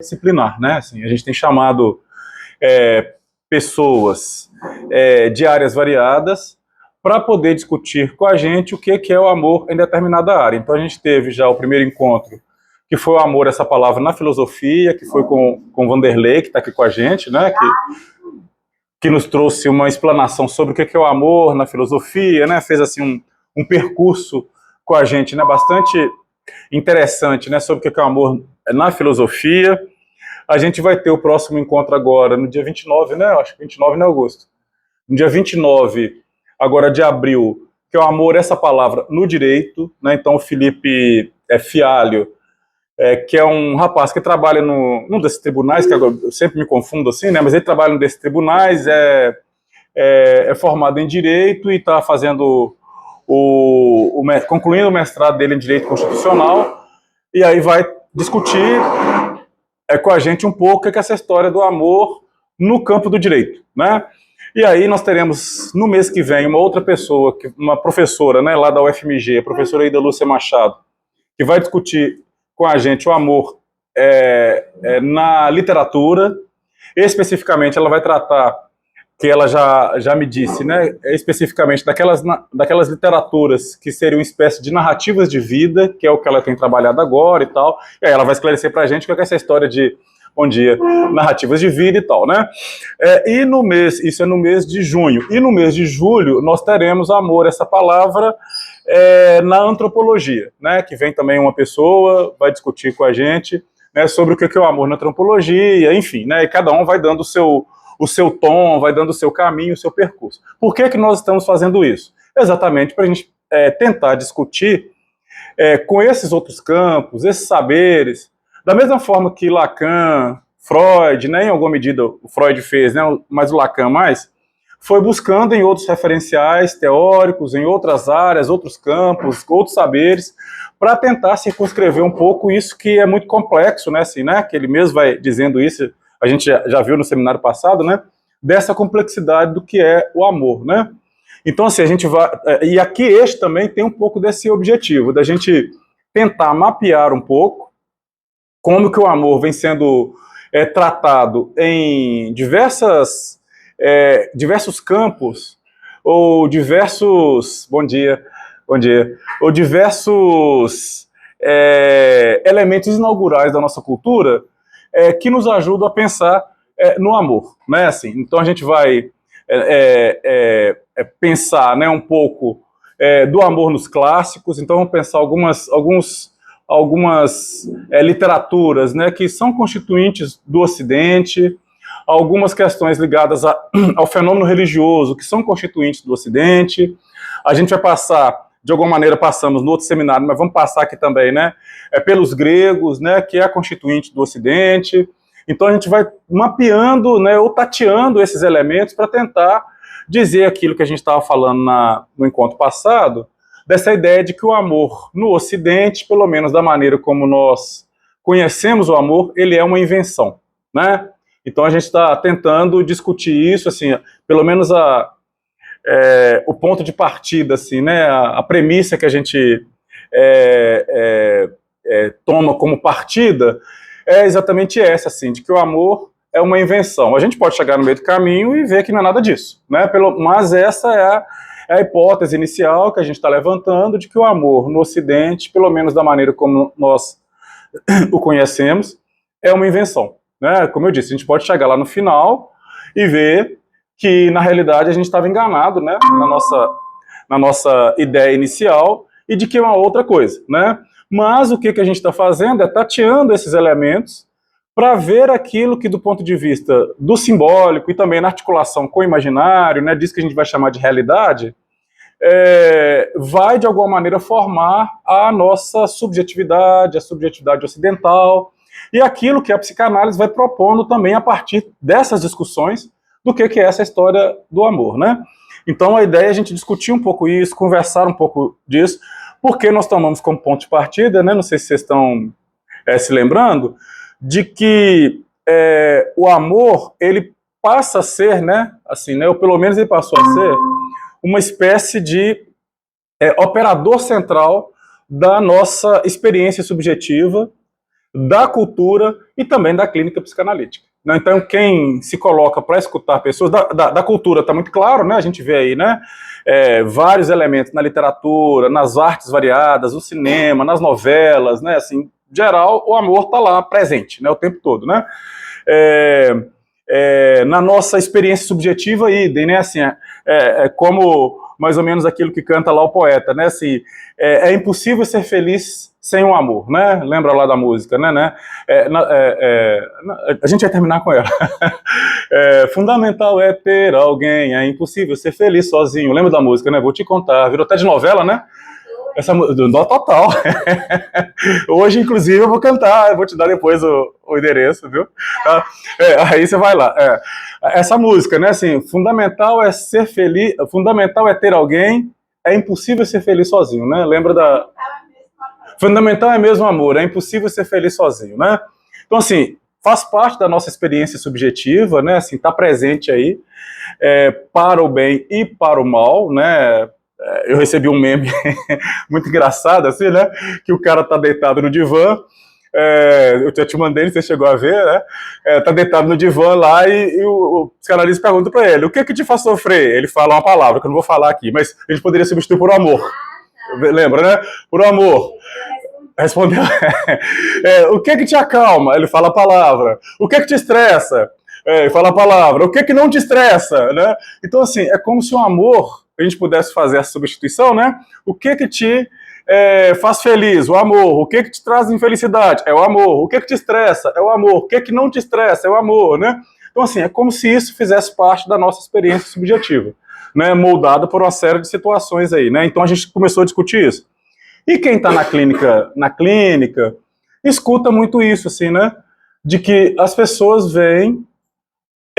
Disciplinar, né? Assim, a gente tem chamado pessoas de áreas variadas para poder discutir com a gente o que é o amor em determinada área. Então a gente teve já o primeiro encontro, que foi o amor, essa palavra, na filosofia, que foi com Vanderlei, que está aqui com a gente, né? Que nos trouxe uma explanação sobre o que é o amor na filosofia, né? Fez assim um percurso com a gente, né? Bastante interessante, né? Sobre o que é o amor na filosofia. A gente vai ter o próximo encontro agora, no dia 29, né? Acho que 29, né, Augusto? No dia 29, agora de abril, que é o amor, essa palavra, no direito, né? Então o Felipe Fialho, que é um rapaz que trabalha num desses tribunais, que agora eu sempre me confundo assim, né? Mas ele trabalha num desses tribunais, é formado em direito e está fazendo concluindo o mestrado dele em direito constitucional, e aí vai discutir com a gente um pouco o que é essa história do amor no campo do direito, né? E aí nós teremos, no mês que vem, uma outra pessoa, uma professora, né, lá da UFMG, a professora Ida Lúcia Machado, que vai discutir com a gente o amor na literatura. Especificamente, ela vai tratar, que ela já me disse, né, especificamente daquelas literaturas que seriam uma espécie de narrativas de vida, que é o que ela tem trabalhado agora e tal. E aí ela vai esclarecer pra gente o que é essa história de, bom dia, narrativas de vida e tal, né? E no mês, isso é no mês de junho. E no mês de julho, nós teremos amor, essa palavra, na antropologia, né? Que vem também uma pessoa, vai discutir com a gente, né, sobre o que é o amor na antropologia, enfim, né? E cada um vai dando o seu tom, vai dando o seu caminho, o seu percurso. Por que nós estamos fazendo isso? Exatamente para a gente tentar discutir com esses outros campos, esses saberes, da mesma forma que Lacan, Freud, né, em alguma medida o Freud fez, né, mas o Lacan mais, foi buscando em outros referenciais teóricos, em outras áreas, outros campos, outros saberes, para tentar circunscrever um pouco isso que é muito complexo, né, assim, né, que ele mesmo vai dizendo isso, a gente já viu no seminário passado, né, dessa complexidade do que é o amor, né. Então, assim, a gente vai... E aqui este também tem um pouco desse objetivo, da gente tentar mapear um pouco como que o amor vem sendo tratado em diversos campos, ou diversos... Bom dia. Ou diversos elementos inaugurais da nossa cultura que nos ajudam a pensar no amor, né? Assim, então a gente vai pensar, né, um pouco do amor nos clássicos. Então vamos pensar algumas literaturas, né, que são constituintes do Ocidente, algumas questões ligadas ao fenômeno religioso que são constituintes do Ocidente. A gente vai passar, de alguma maneira passamos no outro seminário, mas vamos passar aqui também, né, pelos gregos, né, que é constituinte do Ocidente. Então a gente vai mapeando, né, ou tateando esses elementos para tentar dizer aquilo que a gente estava falando no encontro passado, dessa ideia de que o amor no Ocidente, pelo menos da maneira como nós conhecemos o amor, ele é uma invenção, né? Então a gente está tentando discutir isso, assim, pelo menos o ponto de partida, assim, né? A premissa que a gente toma como partida é exatamente essa, assim, de que o amor é uma invenção. A gente pode chegar no meio do caminho e ver que não é nada disso, né? Mas essa é a hipótese inicial que a gente está levantando, de que o amor no Ocidente, pelo menos da maneira como nós o conhecemos, é uma invenção, né? Como eu disse, a gente pode chegar lá no final e ver que, na realidade, a gente estava enganado, né? Na nossa ideia inicial, e de que é uma outra coisa, né? Mas o que a gente está fazendo é tateando esses elementos para ver aquilo que, do ponto de vista do simbólico e também na articulação com o imaginário, né, disso que a gente vai chamar de realidade, vai, de alguma maneira, formar a nossa subjetividade, a subjetividade ocidental, e aquilo que a psicanálise vai propondo também a partir dessas discussões do que é essa história do amor, né? Então a ideia é a gente discutir um pouco isso, conversar um pouco disso, porque nós tomamos como ponto de partida, né, não sei se vocês estão se lembrando, de que o amor, ele passa a ser, né, assim, né, ou pelo menos ele passou a ser, uma espécie de operador central da nossa experiência subjetiva, da cultura e também da clínica psicanalítica. Então, quem se coloca para escutar pessoas, da cultura está muito claro, né? A gente vê aí, né? Vários elementos na literatura, nas artes variadas, no cinema, nas novelas, né? Assim, em geral, o amor está lá presente, né? O tempo todo, né? Na nossa experiência subjetiva, idem, né? Assim, como mais ou menos aquilo que canta lá o poeta, né? Assim, é impossível ser feliz sem o amor, né? Lembra lá da música, né? A gente vai terminar com ela. Fundamental é ter alguém, é impossível ser feliz sozinho. Lembra da música, né? Vou te contar. Virou até de novela, né? Essa dó total. Hoje, inclusive, eu vou cantar, eu vou te dar depois o endereço, viu? Aí você vai lá. Essa música, né? Assim, fundamental é ser feliz, fundamental é ter alguém, é impossível ser feliz sozinho, né? Lembra da... Fundamental é mesmo amor, é impossível ser feliz sozinho, né? Então, assim, faz parte da nossa experiência subjetiva, né? Assim, tá presente aí, para o bem e para o mal, né? Eu recebi um meme muito engraçado, assim, né? Que o cara tá deitado no divã, eu já te mandei, você chegou a ver, né? Tá deitado no divã lá e o psicanalista pergunta pra ele, o que te faz sofrer? Ele fala uma palavra que eu não vou falar aqui, mas ele poderia substituir por amor. Lembra, né? Por amor. Respondeu. O que te acalma? Ele fala a palavra. O que te estressa? Ele fala a palavra. O que não te estressa? Né? Então, assim, é como se o amor, a gente pudesse fazer essa substituição, né? O que te faz feliz? O amor. O que te traz infelicidade? É o amor. O que te estressa? É o amor. O que não te estressa? É o amor, né? Então, assim, é como se isso fizesse parte da nossa experiência subjetiva, né? Moldada por uma série de situações aí, né? Então, a gente começou a discutir isso. E quem está na clínica, escuta muito isso, assim, né? De que as pessoas vêm,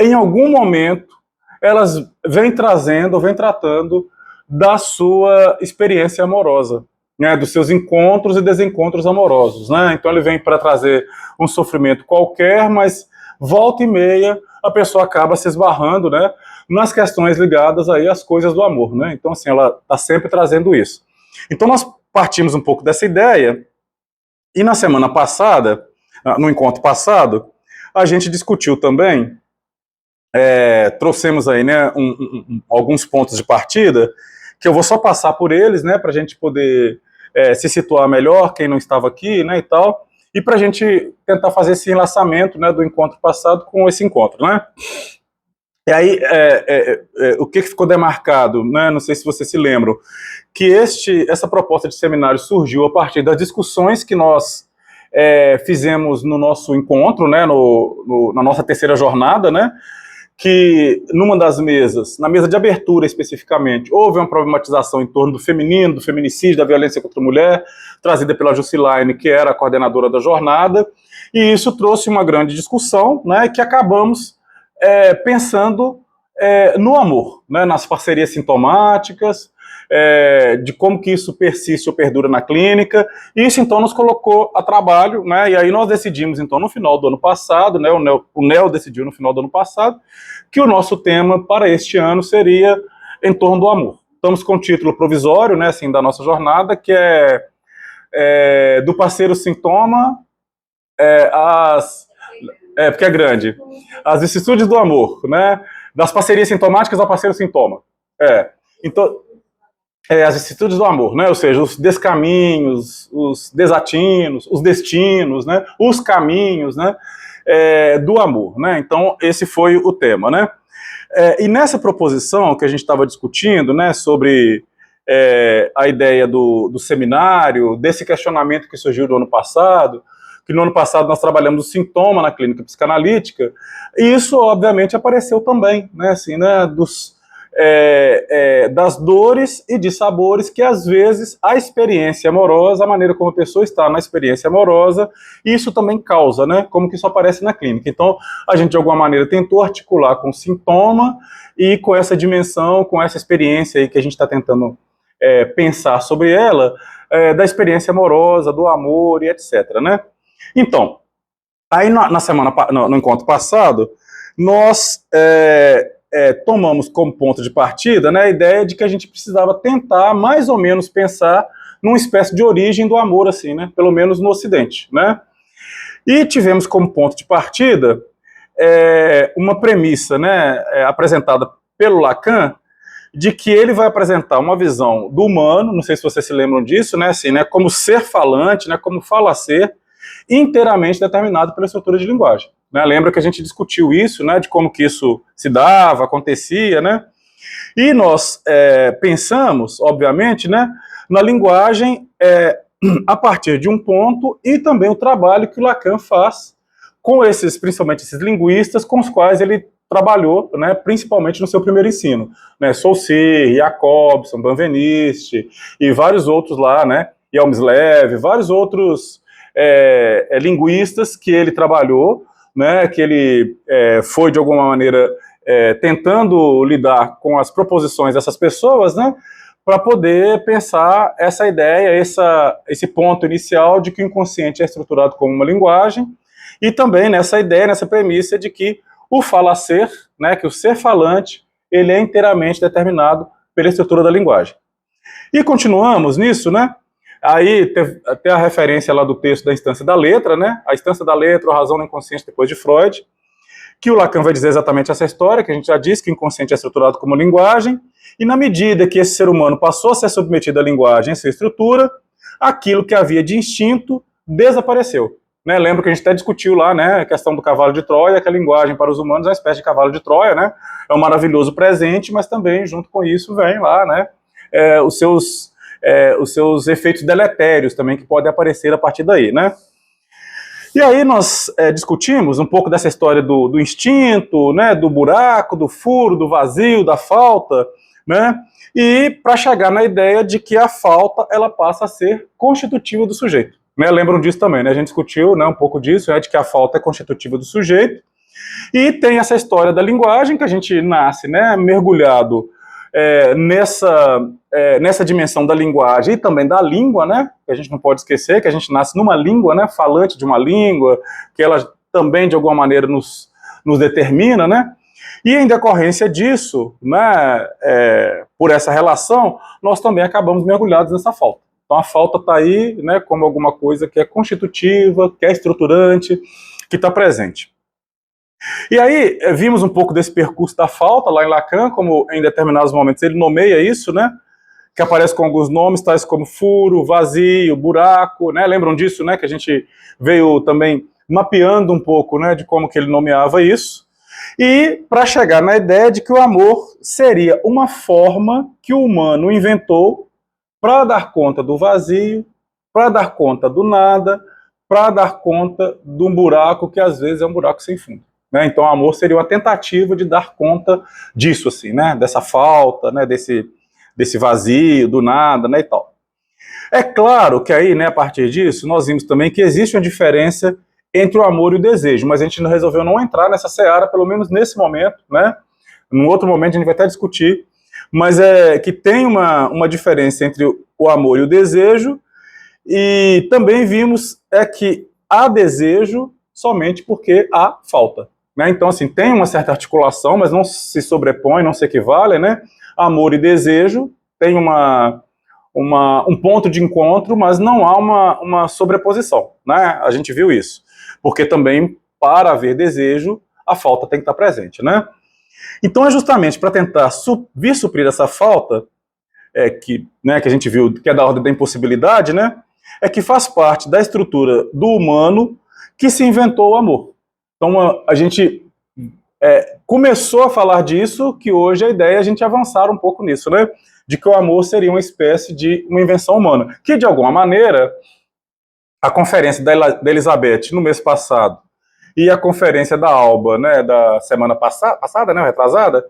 em algum momento, elas vêm trazendo, vêm tratando da sua experiência amorosa, né? Dos seus encontros e desencontros amorosos, né? Então ele vem para trazer um sofrimento qualquer, mas volta e meia a pessoa acaba se esbarrando, né? Nas questões ligadas aí às coisas do amor, né? Então, assim, ela está sempre trazendo isso. Então nós partimos um pouco dessa ideia, e na semana passada, no encontro passado, a gente discutiu também, trouxemos aí, né, alguns pontos de partida, que eu vou só passar por eles, né, para a gente poder se situar melhor, quem não estava aqui, né, e tal, e para a gente tentar fazer esse enlaçamento, né, do encontro passado com esse encontro, né. E aí, o que ficou demarcado, né, não sei se vocês se lembram, que essa proposta de seminário surgiu a partir das discussões que nós fizemos no nosso encontro, né, na nossa terceira jornada, né, que numa das mesas, na mesa de abertura especificamente, houve uma problematização em torno do feminino, do feminicídio, da violência contra a mulher, trazida pela Jusilaine, que era a coordenadora da jornada, e isso trouxe uma grande discussão, né, que acabamos pensando no amor, né, nas parcerias sintomáticas, de como que isso persiste ou perdura na clínica, e isso então nos colocou a trabalho, né, e aí nós decidimos então no final do ano passado, né, o NEL decidiu no final do ano passado, que o nosso tema para este ano seria em torno do amor. Estamos com o título provisório, né, assim, da nossa jornada, que é do parceiro sintoma, porque é grande, as vicissitudes do amor, né, das parcerias sintomáticas ao parceiro sintoma. Então, as vicissitudes do amor, né, ou seja, os descaminhos, os desatinos, os destinos, né, os caminhos, né, do amor, né, então esse foi o tema, né. E nessa proposição que a gente estava discutindo, né, sobre a ideia do seminário, desse questionamento que surgiu no ano passado, que no ano passado nós trabalhamos o sintoma na clínica psicanalítica, e isso obviamente apareceu também, né, assim, né, das dores e de sabores que às vezes a experiência amorosa, a maneira como a pessoa está na experiência amorosa, isso também causa, né, como que isso aparece na clínica. Então a gente de alguma maneira tentou articular com o sintoma e com essa dimensão, com essa experiência aí que a gente está tentando pensar sobre ela, da experiência amorosa, do amor e etc, né. Então, aí no encontro passado, nós tomamos como ponto de partida, né, a ideia de que a gente precisava tentar mais ou menos pensar numa espécie de origem do amor, assim, né, pelo menos no Ocidente, né. E tivemos como ponto de partida uma premissa, né, apresentada pelo Lacan, de que ele vai apresentar uma visão do humano, não sei se vocês se lembram disso, né, assim, né, como ser falante, né, como fala-ser, inteiramente determinado pela estrutura de linguagem. Né? Lembra que a gente discutiu isso, né, de como que isso se dava, acontecia, né? E nós pensamos, obviamente, né, na linguagem a partir de um ponto e também o trabalho que o Lacan faz com esses, principalmente esses linguistas, com os quais ele trabalhou, né, principalmente no seu primeiro ensino, né, Saussure, Jacobson, Benveniste e vários outros lá, né, Yalmslev, vários outros linguistas que ele trabalhou, né, que ele foi de alguma maneira tentando lidar com as proposições dessas pessoas, né, para poder pensar essa ideia, esse ponto inicial de que o inconsciente é estruturado como uma linguagem, e também nessa ideia, nessa premissa de que o falar-ser, né, que o ser falante, ele é inteiramente determinado pela estrutura da linguagem. E continuamos nisso, né? Aí tem a referência lá do texto da instância da letra, né? A instância da letra, a razão do inconsciente depois de Freud, que o Lacan vai dizer exatamente essa história, que a gente já disse que o inconsciente é estruturado como linguagem, e na medida que esse ser humano passou a ser submetido à linguagem, a sua estrutura, aquilo que havia de instinto desapareceu. Né? Lembra que a gente até discutiu lá, né, a questão do cavalo de Troia, que a linguagem para os humanos é uma espécie de cavalo de Troia, né? É um maravilhoso presente, mas também, junto com isso, vem lá, né, os seus efeitos deletérios também, que podem aparecer a partir daí, né? E aí nós discutimos um pouco dessa história do instinto, né, do buraco, do furo, do vazio, da falta, né, e para chegar na ideia de que a falta ela passa a ser constitutiva do sujeito. Né, lembram disso também, né, a gente discutiu, né, um pouco disso, de que a falta é constitutiva do sujeito, e tem essa história da linguagem, que a gente nasce, né, mergulhado nessa dimensão da linguagem e também da língua, né, que a gente não pode esquecer, que a gente nasce numa língua, né, falante de uma língua, que ela também, de alguma maneira, nos determina, né, e em decorrência disso, né, por essa relação, nós também acabamos mergulhados nessa falta. Então a falta está aí, né, como alguma coisa que é constitutiva, que é estruturante, que está presente. E aí, vimos um pouco desse percurso da falta lá em Lacan, como em determinados momentos ele nomeia isso, né? Que aparece com alguns nomes, tais como furo, vazio, buraco, né? Lembram disso, né? Que a gente veio também mapeando um pouco, né? De como que ele nomeava isso. E para chegar na ideia de que o amor seria uma forma que o humano inventou para dar conta do vazio, para dar conta do nada, para dar conta de um buraco que às vezes é um buraco sem fundo. Né? Então, o amor seria uma tentativa de dar conta disso, assim, né? Dessa falta, né? Desse vazio, do nada, né? E tal. É claro que aí, né, a partir disso, nós vimos também que existe uma diferença entre o amor e o desejo, mas a gente resolveu não entrar nessa seara, pelo menos nesse momento, né? Num outro momento a gente vai até discutir, mas é que tem uma diferença entre o amor e o desejo, e também vimos que há desejo somente porque há falta. Né? Então, assim, tem uma certa articulação, mas não se sobrepõe, não se equivale, né? Amor e desejo tem um ponto de encontro, mas não há uma sobreposição, né? A gente viu isso. Porque também, para haver desejo, a falta tem que estar presente, né? Então, é justamente para tentar vir suprir essa falta, que a gente viu, que é da ordem da impossibilidade, né? É que faz parte da estrutura do humano que se inventou o amor. Então, a gente começou a falar disso, que hoje a ideia é a gente avançar um pouco nisso, né? De que o amor seria uma espécie de uma invenção humana. Que, de alguma maneira, a conferência da Elizabeth no mês passado e a conferência da Alba, né, da semana passada, né, retrasada,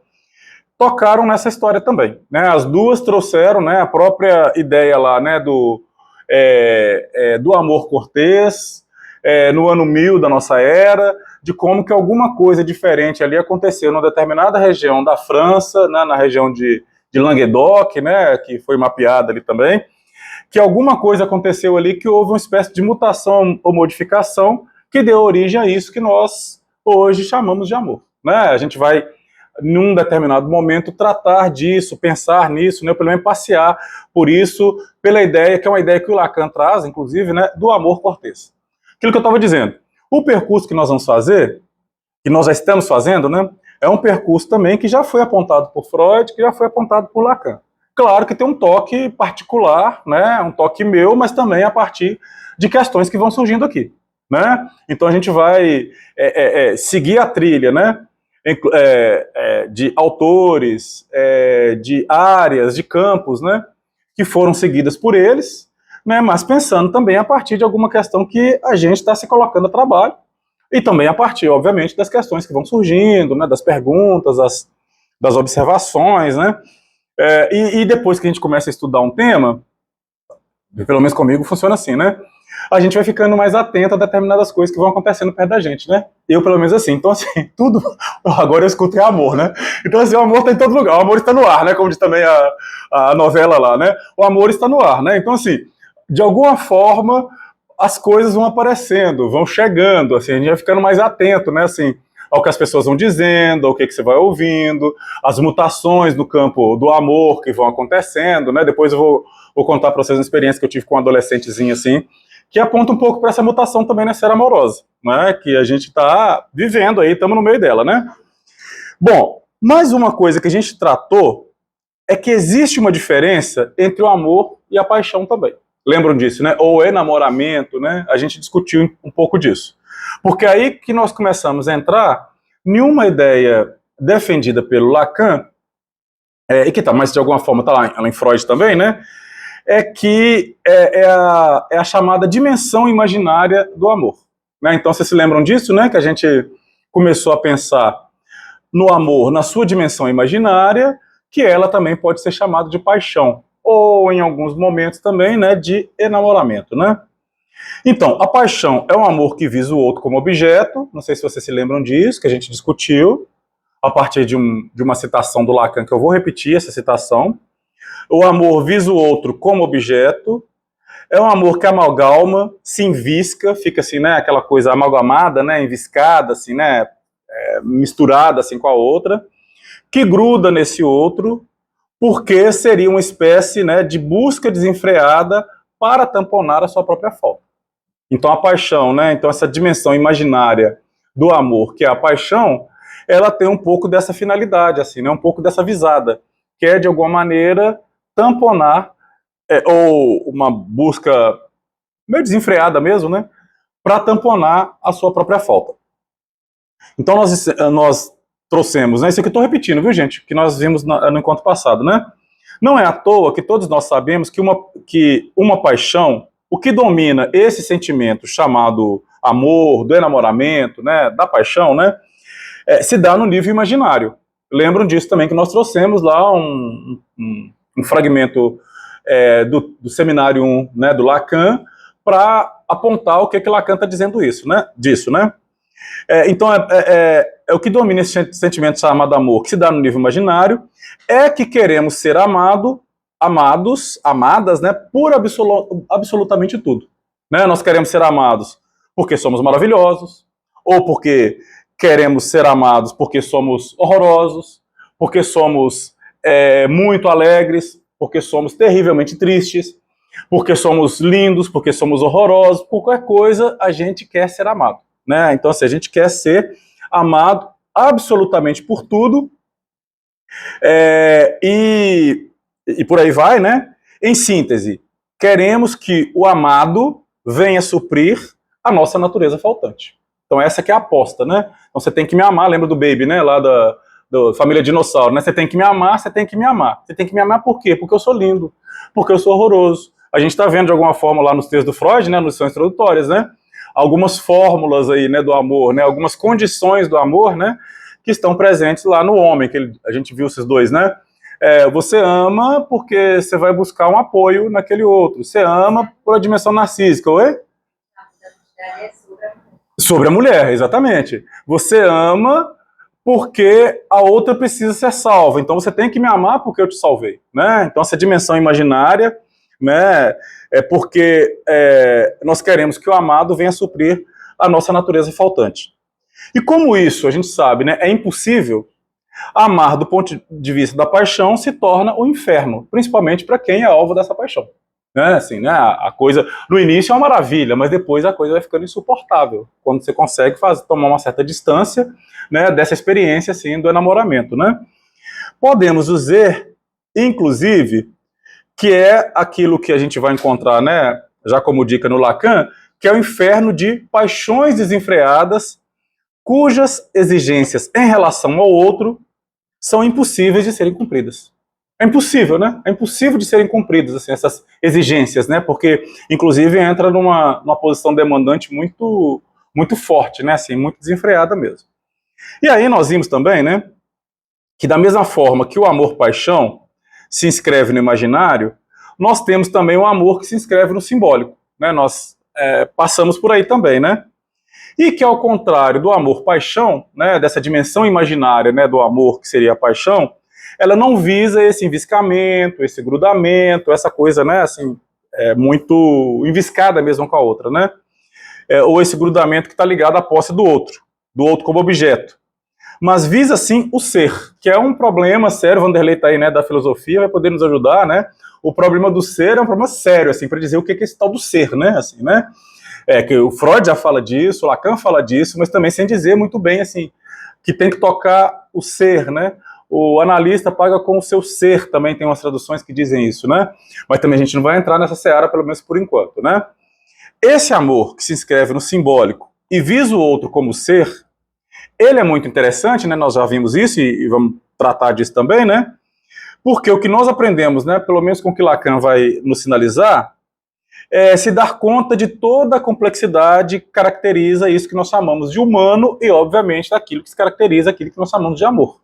tocaram nessa história também. Né? As duas trouxeram, né, a própria ideia lá, né, do amor cortês, no ano 1000 da nossa era, de como que alguma coisa diferente ali aconteceu numa determinada região da França, né, na região de Languedoc, né, que foi mapeada ali também, que alguma coisa aconteceu ali, que houve uma espécie de mutação ou modificação que deu origem a isso que nós hoje chamamos de amor. Né? A gente vai, num determinado momento, tratar disso, pensar nisso, né, pelo menos passear por isso, pela ideia, que é uma ideia que o Lacan traz, inclusive, né, do amor cortês. Aquilo que eu estava dizendo, O percurso que nós vamos fazer, que nós já estamos fazendo, né, é um percurso também que já foi apontado por Freud, que já foi apontado por Lacan. Claro que tem um toque particular, né, um toque meu, mas também a partir de questões que vão surgindo aqui, né? Então a gente vai seguir a trilha, né, de autores, de áreas, de campos, né, que foram seguidas por eles, né, mas pensando também a partir de alguma questão que a gente está se colocando a trabalho, e também a partir, obviamente, das questões que vão surgindo, né, das perguntas, das observações, né, e depois que a gente começa a estudar um tema, pelo menos comigo funciona assim, né, a gente vai ficando mais atento a determinadas coisas que vão acontecendo perto da gente, né, eu pelo menos assim, então assim, tudo, agora eu escuto é amor, né, então assim, o amor está em todo lugar, o amor está no ar, né, como diz também a novela lá, né, o amor está no ar, né, então assim, de alguma forma, as coisas vão aparecendo, vão chegando, assim, a gente vai ficando mais atento, né, assim, ao que as pessoas vão dizendo, ao que você vai ouvindo, as mutações no campo do amor que vão acontecendo, né, depois eu vou contar para vocês uma experiência que eu tive com um adolescentezinho, assim, que aponta um pouco para essa mutação também na esfera amorosa, né, que a gente está vivendo aí, estamos no meio dela, né. Bom, mais uma coisa que a gente tratou é que existe uma diferença entre o amor e a paixão também. Lembram disso, né? Ou enamoramento, né? A gente discutiu um pouco disso. Porque aí que nós começamos a entrar em uma ideia defendida pelo Lacan, e que tá, mas de alguma forma está lá em Freud também, né? É que é a chamada dimensão imaginária do amor. Né? Então, vocês se lembram disso, né? Que a gente começou a pensar no amor, na sua dimensão imaginária, que ela também pode ser chamada de paixão, ou em alguns momentos também, né, de enamoramento, né? Então, a paixão é um amor que visa o outro como objeto, não sei se vocês se lembram disso, que a gente discutiu, a partir de uma citação do Lacan, que eu vou repetir essa citação. O amor visa o outro como objeto, é um amor que amalgama, se envisca, fica assim, né, aquela coisa amalgamada, né, enviscada, assim, né, misturada assim com a outra, que gruda nesse outro, porque seria uma espécie, né, de busca desenfreada para tamponar a sua própria falta. Então a paixão, né, então essa dimensão imaginária do amor, que é a paixão, ela tem um pouco dessa finalidade, assim, né, um pouco dessa visada, que é de alguma maneira tamponar, ou uma busca meio desenfreada mesmo, né, para tamponar a sua própria falta. Então nós trouxemos, né, isso aqui eu estou repetindo, viu, gente, que nós vimos no encontro passado, né? Não é à toa que todos nós sabemos que uma paixão, o que domina esse sentimento chamado amor, do enamoramento, né, da paixão, né, se dá no nível imaginário. Lembram disso também, que nós trouxemos lá um fragmento do seminário 1, né, do Lacan, para apontar o que Lacan está dizendo disso, né? Então, o que domina esse sentimento chamado amor, que se dá no nível imaginário, é que queremos ser amados, amadas, né, por absolutamente tudo. Né? Nós queremos ser amados porque somos maravilhosos, ou porque queremos ser amados porque somos horrorosos, porque somos muito alegres, porque somos terrivelmente tristes, porque somos lindos, porque somos horrorosos, por qualquer coisa a gente quer ser amado. Né? Então, assim, a gente quer ser amado absolutamente por tudo, e por aí vai, né? Em síntese, queremos que o amado venha suprir a nossa natureza faltante. Então essa que é a aposta, né? Então você tem que me amar, lembra do Baby, né? Lá da Família Dinossauro, né? Você tem que me amar, você tem que me amar. Você tem que me amar por quê? Porque eu sou lindo, porque eu sou horroroso. A gente está vendo de alguma forma lá nos textos do Freud, né? Nos lições introdutórias, né? Algumas fórmulas aí, né, do amor, né? Algumas condições do amor, né? Que estão presentes lá no homem, que a gente viu esses dois, né? Você ama porque você vai buscar um apoio naquele outro. Você ama por a dimensão narcísica, oi? Sobre a mulher, exatamente. Você ama porque a outra precisa ser salva. Então você tem que me amar porque eu te salvei, né? Então essa dimensão imaginária, né? É porque nós queremos que o amado venha suprir a nossa natureza faltante. E como isso, a gente sabe, né? É impossível. Amar do ponto de vista da paixão se torna o inferno, principalmente para quem é alvo dessa paixão. né? Assim, né? A coisa, no início é uma maravilha, mas depois a coisa vai ficando insuportável, quando você consegue tomar uma certa distância, né, dessa experiência, assim, do enamoramento, né? Podemos dizer, inclusive, que é aquilo que a gente vai encontrar, né, já como dica no Lacan, que é o inferno de paixões desenfreadas, cujas exigências em relação ao outro são impossíveis de serem cumpridas. É impossível, né? É impossível de serem cumpridas, assim, essas exigências, né? Porque, inclusive, entra numa posição demandante muito forte, né? Assim, muito desenfreada mesmo. E aí nós vimos também, né, que da mesma forma que o amor-paixão se inscreve no imaginário, nós temos também o amor que se inscreve no simbólico, né? Nós passamos por aí também, né? E que, ao contrário do amor-paixão, né, dessa dimensão imaginária, né, do amor, que seria a paixão, ela não visa esse enviscamento, esse grudamento, essa coisa, né, assim, muito enviscada mesmo com a outra, né? Ou esse grudamento que está ligado à posse do outro como objeto. Mas visa, sim, o ser, que é um problema sério. Vanderlei está aí, né, da filosofia, vai poder nos ajudar, né? O problema do ser é um problema sério, assim, para dizer o que é esse tal do ser, né? Assim, né? Que o Freud já fala disso, o Lacan fala disso, mas também sem dizer muito bem, assim, que tem que tocar o ser, né? O analista paga com o seu ser, também tem umas traduções que dizem isso, né? Mas também a gente não vai entrar nessa seara, pelo menos por enquanto, né? Esse amor que se inscreve no simbólico e visa o outro como ser, ele é muito interessante, né? Nós já vimos isso e vamos tratar disso também, né? Porque o que nós aprendemos, né, pelo menos com o que Lacan vai nos sinalizar, é se dar conta de toda a complexidade que caracteriza isso que nós chamamos de humano e, obviamente, daquilo que se caracteriza aquilo que nós chamamos de amor.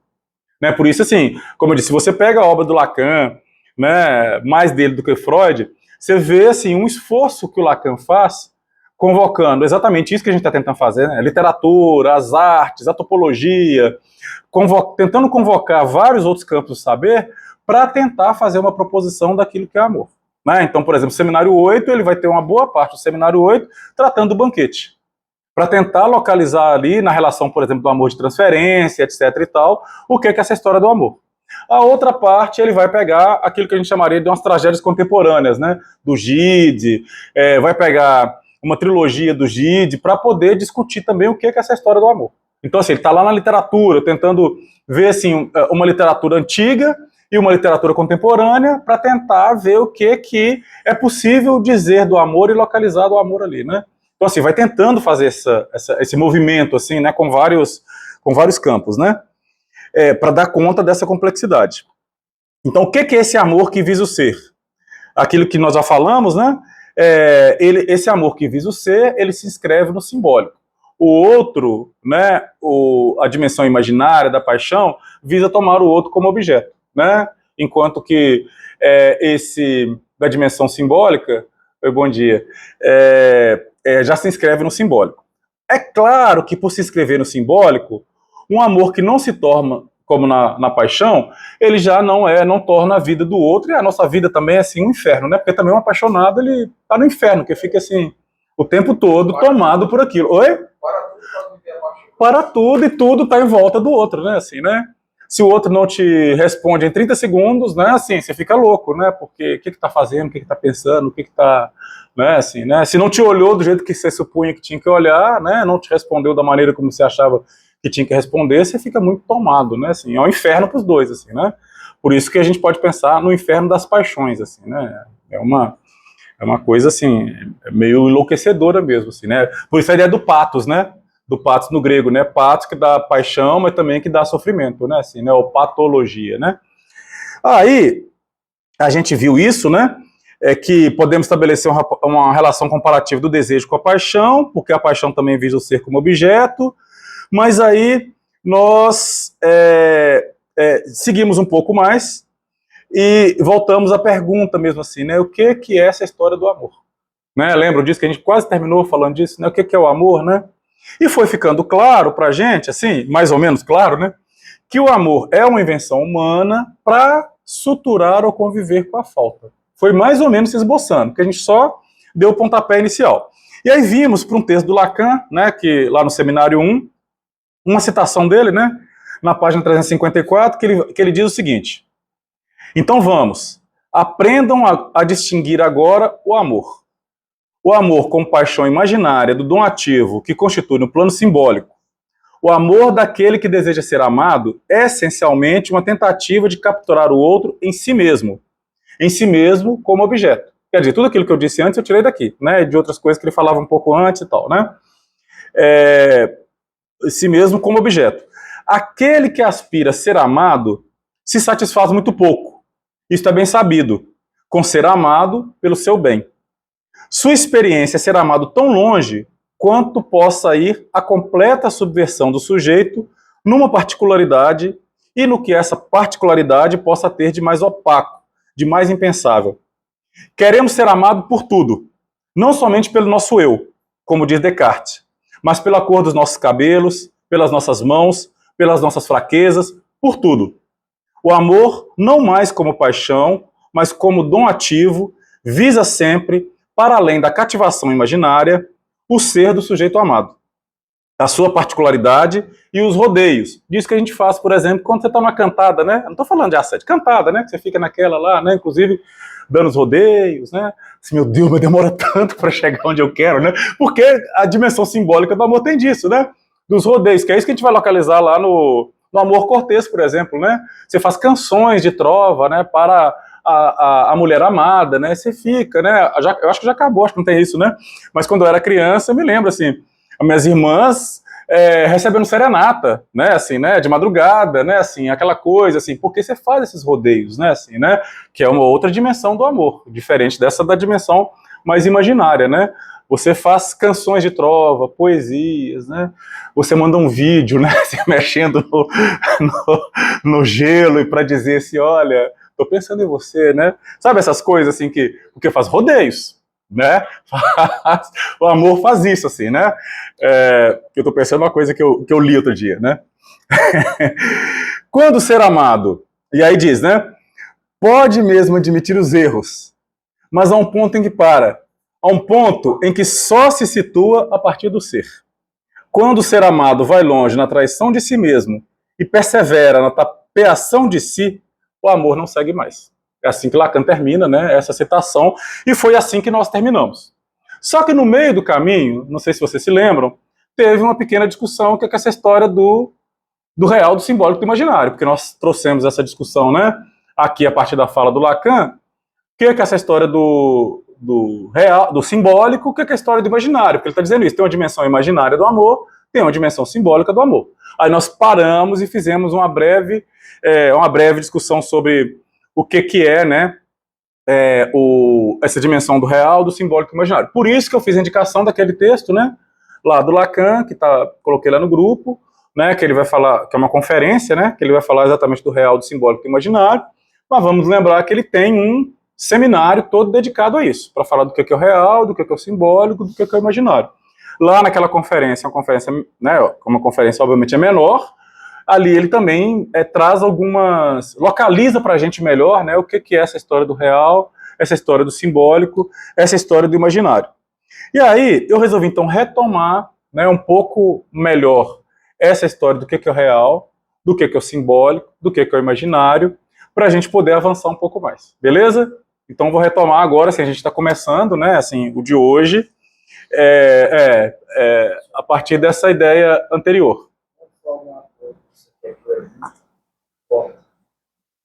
Né? Por isso, assim, como eu disse, se você pega a obra do Lacan, né, mais dele do que Freud, você vê, assim, um esforço que o Lacan faz convocando exatamente isso que a gente está tentando fazer, né? A literatura, as artes, a topologia, tentando convocar vários outros campos do saber para tentar fazer uma proposição daquilo que é amor. Né? Então, por exemplo, o Seminário 8, ele vai ter uma boa parte do Seminário 8 tratando do banquete, para tentar localizar ali, na relação, por exemplo, do amor de transferência, etc. e tal, o que é essa história do amor. A outra parte, ele vai pegar aquilo que a gente chamaria de umas tragédias contemporâneas, né? Do Gide, vai pegar uma trilogia do Gide para poder discutir também o que é essa história do amor. Então, assim, ele está lá na literatura, tentando ver, assim, uma literatura antiga e uma literatura contemporânea para tentar ver o que é possível dizer do amor e localizar do amor ali, né? Então, assim, vai tentando fazer esse movimento, assim, né, com vários campos, né? Para dar conta dessa complexidade. Então, o que é esse amor que visa o ser? Aquilo que nós já falamos, né? Esse amor que visa o ser, ele se inscreve no simbólico. O outro, né, a dimensão imaginária da paixão, visa tomar o outro como objeto, né? Enquanto que esse da dimensão simbólica, bom dia, já se inscreve no simbólico. É claro que por se inscrever no simbólico, um amor que não se torna como na paixão, ele já não torna a vida do outro, e a nossa vida também é assim um inferno, né? Porque também um apaixonado, ele tá no inferno, que fica assim o tempo todo tomado por aquilo. Oi? Para tudo e tudo tá em volta do outro, né? Assim, né? Se o outro não te responde em 30 segundos, né? Assim, você fica louco, né? Porque o que tá fazendo, o que tá pensando, o que tá, né? Assim, né? Se não te olhou do jeito que você supunha que tinha que olhar, né? Não te respondeu da maneira como você achava que tinha que responder, você fica muito tomado, né? Assim, é um inferno para os dois, assim, né? Por isso que a gente pode pensar no inferno das paixões, assim, né? É uma coisa, assim, meio enlouquecedora mesmo, assim, né? Por isso a ideia do patos, né? Do patos no grego, né? Patos que dá paixão, mas também que dá sofrimento, né? Assim, né? Ou patologia, né? Aí, a gente viu isso, né? Que podemos estabelecer uma relação comparativa do desejo com a paixão, porque a paixão também visa o ser como objeto, mas aí nós seguimos um pouco mais e voltamos à pergunta mesmo assim, né? O que é essa história do amor? Né? Lembram disso que a gente quase terminou falando disso, né? O que é o amor, né? E foi ficando claro pra gente, assim, mais ou menos claro, né? Que o amor é uma invenção humana para suturar ou conviver com a falta. Foi mais ou menos se esboçando, porque a gente só deu o pontapé inicial. E aí vimos para um texto do Lacan, né? Que lá no Seminário 1, uma citação dele, né, na página 354, que ele diz o seguinte: então vamos, Aprendam a distinguir agora o amor. O amor como paixão imaginária do dom ativo que constitui no plano simbólico. O amor daquele que deseja ser amado é essencialmente uma tentativa de capturar o outro em si mesmo como objeto. Quer dizer, tudo aquilo que eu disse antes eu tirei daqui, né, de outras coisas que ele falava um pouco antes e tal, né? Si mesmo como objeto. Aquele que aspira a ser amado se satisfaz muito pouco. Isso é bem sabido, com ser amado pelo seu bem. Sua experiência é ser amado tão longe quanto possa ir a completa subversão do sujeito numa particularidade e no que essa particularidade possa ter de mais opaco, de mais impensável. Queremos ser amados por tudo, não somente pelo nosso eu, como diz Descartes, mas pela cor dos nossos cabelos, pelas nossas mãos, pelas nossas fraquezas, por tudo. O amor, não mais como paixão, mas como dom ativo, visa sempre, para além da cativação imaginária, o ser do sujeito amado, a sua particularidade e os rodeios. Disso que a gente faz, por exemplo, quando você está numa cantada, né? Eu não estou falando de assédio, cantada, né? Que você fica naquela lá, né? Inclusive dando os rodeios, né? Assim, meu Deus, mas demora tanto para chegar onde eu quero, né? Porque a dimensão simbólica do amor tem disso, né? Dos rodeios, que é isso que a gente vai localizar lá no Amor Cortês, por exemplo, né? Você faz canções de trova, né? Para a mulher amada, né? Você fica, né? Eu acho que já acabou, acho que não tem isso, né? Mas quando eu era criança, eu me lembro, assim, as minhas irmãs recebendo serenata, né? Assim, né? De madrugada, né? Assim, aquela coisa, assim, porque você faz esses rodeios, né? Assim, né? Que é uma outra dimensão do amor, diferente dessa da dimensão mais imaginária, né? Você faz canções de trova, poesias, né? Você manda um vídeo, né? Se mexendo no gelo e para dizer assim, olha, tô pensando em você, né? Sabe essas coisas assim porque faz rodeios, né? O amor faz isso, assim, né? Eu tô pensando uma coisa que eu li outro dia, né? Quando ser amado, e aí diz, né? Pode mesmo admitir os erros, mas há um ponto em que para. Há um ponto em que só se situa a partir do ser. Quando o ser amado vai longe na traição de si mesmo e persevera na tapeação de si, o amor não segue mais. É assim que Lacan termina, né, essa citação, e foi assim que nós terminamos. Só que no meio do caminho, não sei se vocês se lembram, teve uma pequena discussão que é essa história do real, do simbólico, do imaginário, porque nós trouxemos essa discussão, né, aqui a partir da fala do Lacan, que é essa história do real, do simbólico, que é a história do imaginário, porque ele está dizendo isso, tem uma dimensão imaginária do amor, tem uma dimensão simbólica do amor. Aí nós paramos e fizemos uma breve discussão sobre o que é, né, essa dimensão do real, do simbólico e do imaginário. Por isso que eu fiz a indicação daquele texto, né, lá do Lacan, que coloquei lá no grupo, né, que ele vai falar, que é uma conferência, né, que ele vai falar exatamente do real, do simbólico e do imaginário, mas vamos lembrar que ele tem um seminário todo dedicado a isso, para falar do que é o real, do que é o simbólico, do que é o imaginário. Lá naquela conferência, né, uma conferência obviamente é menor, ali ele também traz localiza para a gente melhor, né, o que é essa história do real, essa história do simbólico, essa história do imaginário. E aí eu resolvi então retomar, né, um pouco melhor essa história do que é o real, do que é o simbólico, do que é o imaginário, para a gente poder avançar um pouco mais, beleza? Então vou retomar agora, assim, a gente está começando, né, assim, o de hoje, a partir dessa ideia anterior.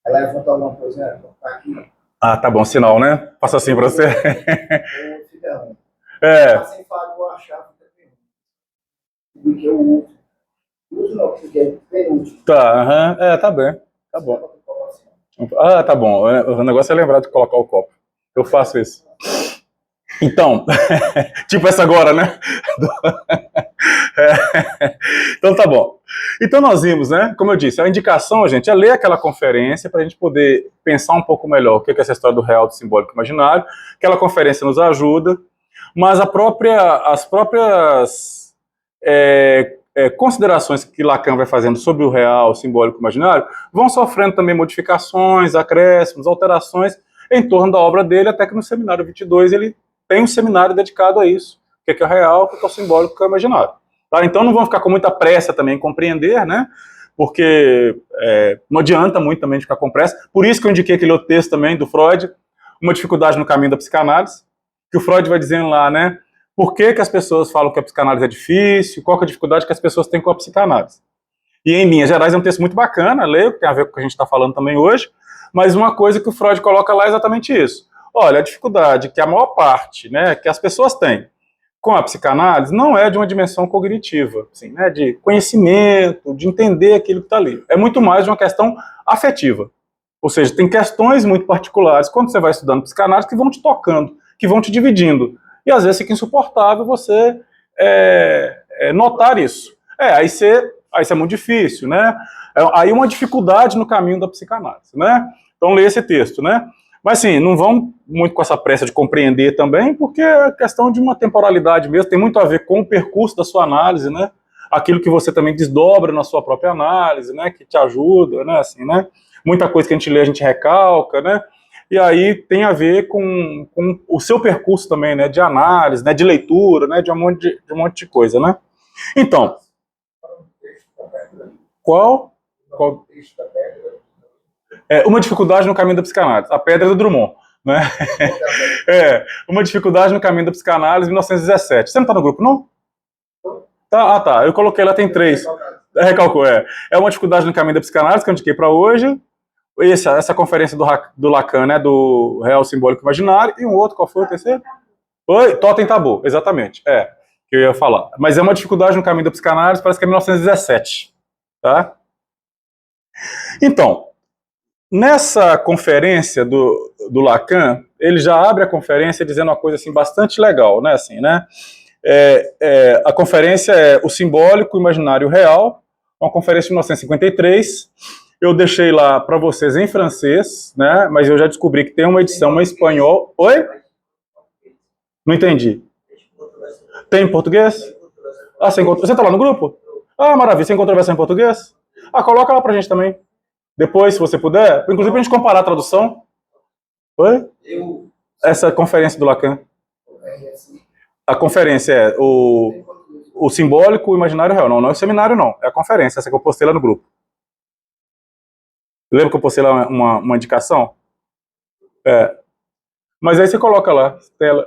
Ela levanta alguma coisa, tá aqui. Ah, tá bom, sinal, né? Passa assim para você. Fica ruim. É. Sem falar que eu achava que o último. O último não, porque é penúltimo. Tá, tá bem, tá bom. Ah, tá bom, o negócio é lembrar de colocar o copo. Eu faço isso. Então, tipo essa agora, né? Então tá bom. Então nós vimos, né? Como eu disse, a indicação, gente, é ler aquela conferência para a gente poder pensar um pouco melhor o que é essa história do real, do simbólico e imaginário. Aquela conferência nos ajuda, mas as próprias considerações que Lacan vai fazendo sobre o real, o simbólico e o imaginário vão sofrendo também modificações, acréscimos, alterações em torno da obra dele, até que no seminário 22 ele tem um seminário dedicado a isso, o que é o real, o que é o simbólico, o que é o imaginário. Tá? Então não vão ficar com muita pressa também em compreender, né? Porque não adianta muito também de ficar com pressa. Por isso que eu indiquei aquele outro texto também do Freud, Uma Dificuldade no Caminho da Psicanálise, que o Freud vai dizendo lá, né, por que as pessoas falam que a psicanálise é difícil, qual que é a dificuldade que as pessoas têm com a psicanálise. E em linhas gerais é um texto muito bacana, leio, que tem a ver com o que a gente está falando também hoje, mas uma coisa que o Freud coloca lá é exatamente isso. Olha, a dificuldade que a maior parte, né, que as pessoas têm com a psicanálise não é de uma dimensão cognitiva, assim, né, de conhecimento, de entender aquilo que está ali. É muito mais de uma questão afetiva. Ou seja, tem questões muito particulares, quando você vai estudando psicanálise, que vão te tocando, que vão te dividindo. E às vezes fica insuportável você notar isso. Aí é muito difícil, né? Aí uma dificuldade no caminho da psicanálise, né? Então lê esse texto, né? Mas assim, não vão muito com essa pressa de compreender também, porque é questão de uma temporalidade mesmo, tem muito a ver com o percurso da sua análise, né? Aquilo que você também desdobra na sua própria análise, né? Que te ajuda, né? Assim, né? Muita coisa que a gente lê, a gente recalca, né? E aí tem a ver com o seu percurso também, né? De análise, né? De leitura, né? De um monte de coisa, né? Então, qual? Uma dificuldade no caminho da psicanálise, a Pedra do Drummond, né? Uma dificuldade no caminho da psicanálise, 1917. Você não está no grupo, não? Tá, tá. Eu coloquei lá, tem 3. Recalcou, É uma dificuldade no caminho da psicanálise que eu indiquei para hoje. Essa conferência do Lacan, né? Do Real Simbólico Imaginário. E um outro, qual foi o terceiro? Oi, Totem Tabu, exatamente. Que eu ia falar. Mas é uma dificuldade no caminho da psicanálise, parece que é 1917. Tá? Então, nessa conferência do Lacan, ele já abre a conferência dizendo uma coisa assim bastante legal, né? Assim, né? A conferência é O Simbólico, o Imaginário Real, uma conferência de 1953. Eu deixei lá para vocês em francês, né? Mas eu já descobri que tem uma edição em espanhol. Oi? Não entendi. Tem em português? Você está lá no grupo? Maravilha. Você encontrou a versão em português? Coloca lá pra gente também. Depois, se você puder. Inclusive, pra gente comparar a tradução. Oi? Essa conferência do Lacan. A conferência é o Simbólico, o Imaginário Real. Não é o seminário, não. É a conferência, essa que eu postei lá no grupo. Lembra que eu postei lá uma indicação? Mas aí você coloca lá. Tela.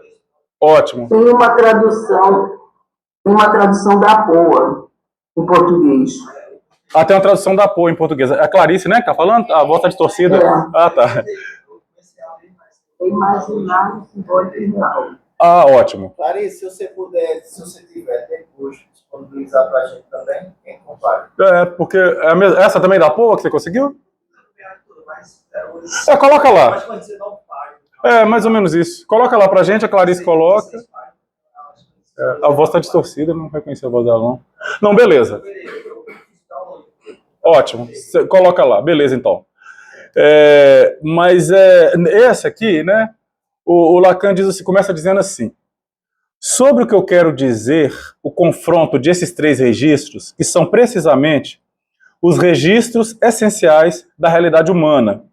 Ótimo. Tem uma tradução da POA em português. Tem uma tradução da POA em português. É a Clarice, né, que tá falando? A voz tá distorcida. Tá. Imaginário Simbólico Real. Ótimo. Clarice, se você puder, se você tiver depois, disponibilizar pra gente também, quem compara? Porque essa também da POA que você conseguiu? Coloca lá. Mais ou menos isso. Coloca lá pra gente, a Clarice coloca. A voz tá distorcida, não reconheci a voz dela, não. Não, beleza. Ótimo. Você coloca lá. Beleza, então. Mas esse aqui, né? O Lacan diz assim, começa dizendo assim: sobre o que eu quero dizer, o confronto desses 3 registros, que são precisamente os registros essenciais da realidade humana.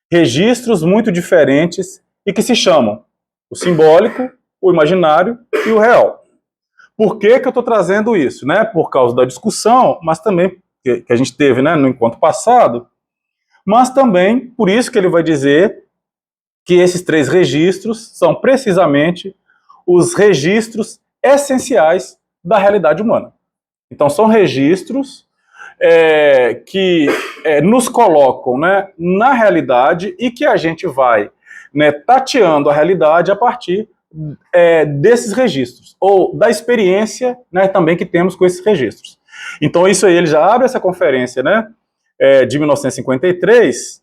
Registros muito diferentes e que se chamam o simbólico, o imaginário e o real. Por que eu estou trazendo isso? Né? Por causa da discussão, mas também que a gente teve, né, no encontro passado, mas também por isso que ele vai dizer que esses 3 registros são precisamente os registros essenciais da realidade humana. Então são registros que nos colocam, né, na realidade e que a gente vai, né, tateando a realidade a partir desses registros, ou da experiência, né, também que temos com esses registros. Então isso aí, ele já abre essa conferência, né, de 1953,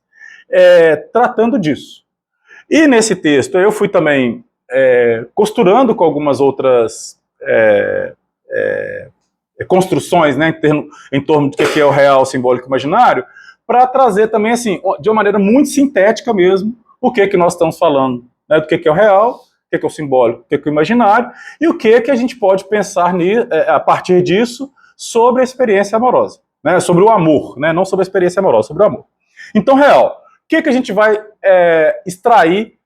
tratando disso. E nesse texto eu fui também costurando com algumas outras construções, né, em torno do que é o real, simbólico e imaginário, para trazer também, assim, de uma maneira muito sintética mesmo, o que nós estamos falando, né, do que é o real, o que é o simbólico, o que é o imaginário, e o que a gente pode pensar a partir disso sobre a experiência amorosa, né, sobre o amor, né, não sobre a experiência amorosa, sobre o amor. Então, real, o que a gente vai extrair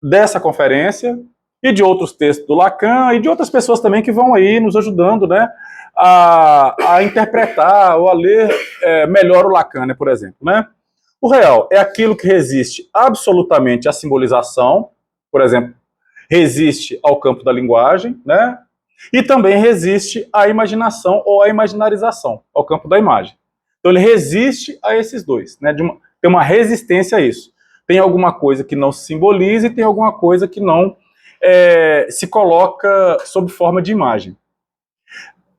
dessa conferência e de outros textos do Lacan, e de outras pessoas também que vão aí nos ajudando, né, a interpretar ou a ler melhor o Lacan, né, por exemplo, né? O real é aquilo que resiste absolutamente à simbolização, por exemplo, resiste ao campo da linguagem, né? E também resiste à imaginação ou à imaginarização, ao campo da imagem. Então ele resiste a esses dois, né? Tem uma resistência a isso. Tem alguma coisa que não se simboliza e tem alguma coisa que não se coloca sob forma de imagem.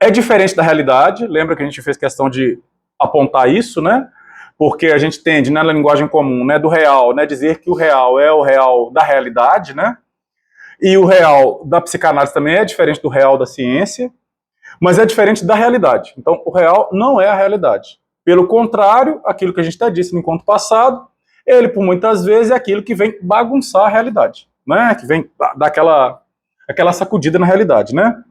É diferente da realidade, lembra que a gente fez questão de apontar isso, né? Porque a gente tende, né, na linguagem comum, né, do real, né, dizer que o real é o real da realidade, né? E o real da psicanálise também é diferente do real da ciência, mas é diferente da realidade. Então, o real não é a realidade. Pelo contrário, aquilo que a gente até disse no encontro passado, ele, por muitas vezes, é aquilo que vem bagunçar a realidade, né? Que vem dar aquela sacudida na realidade, né?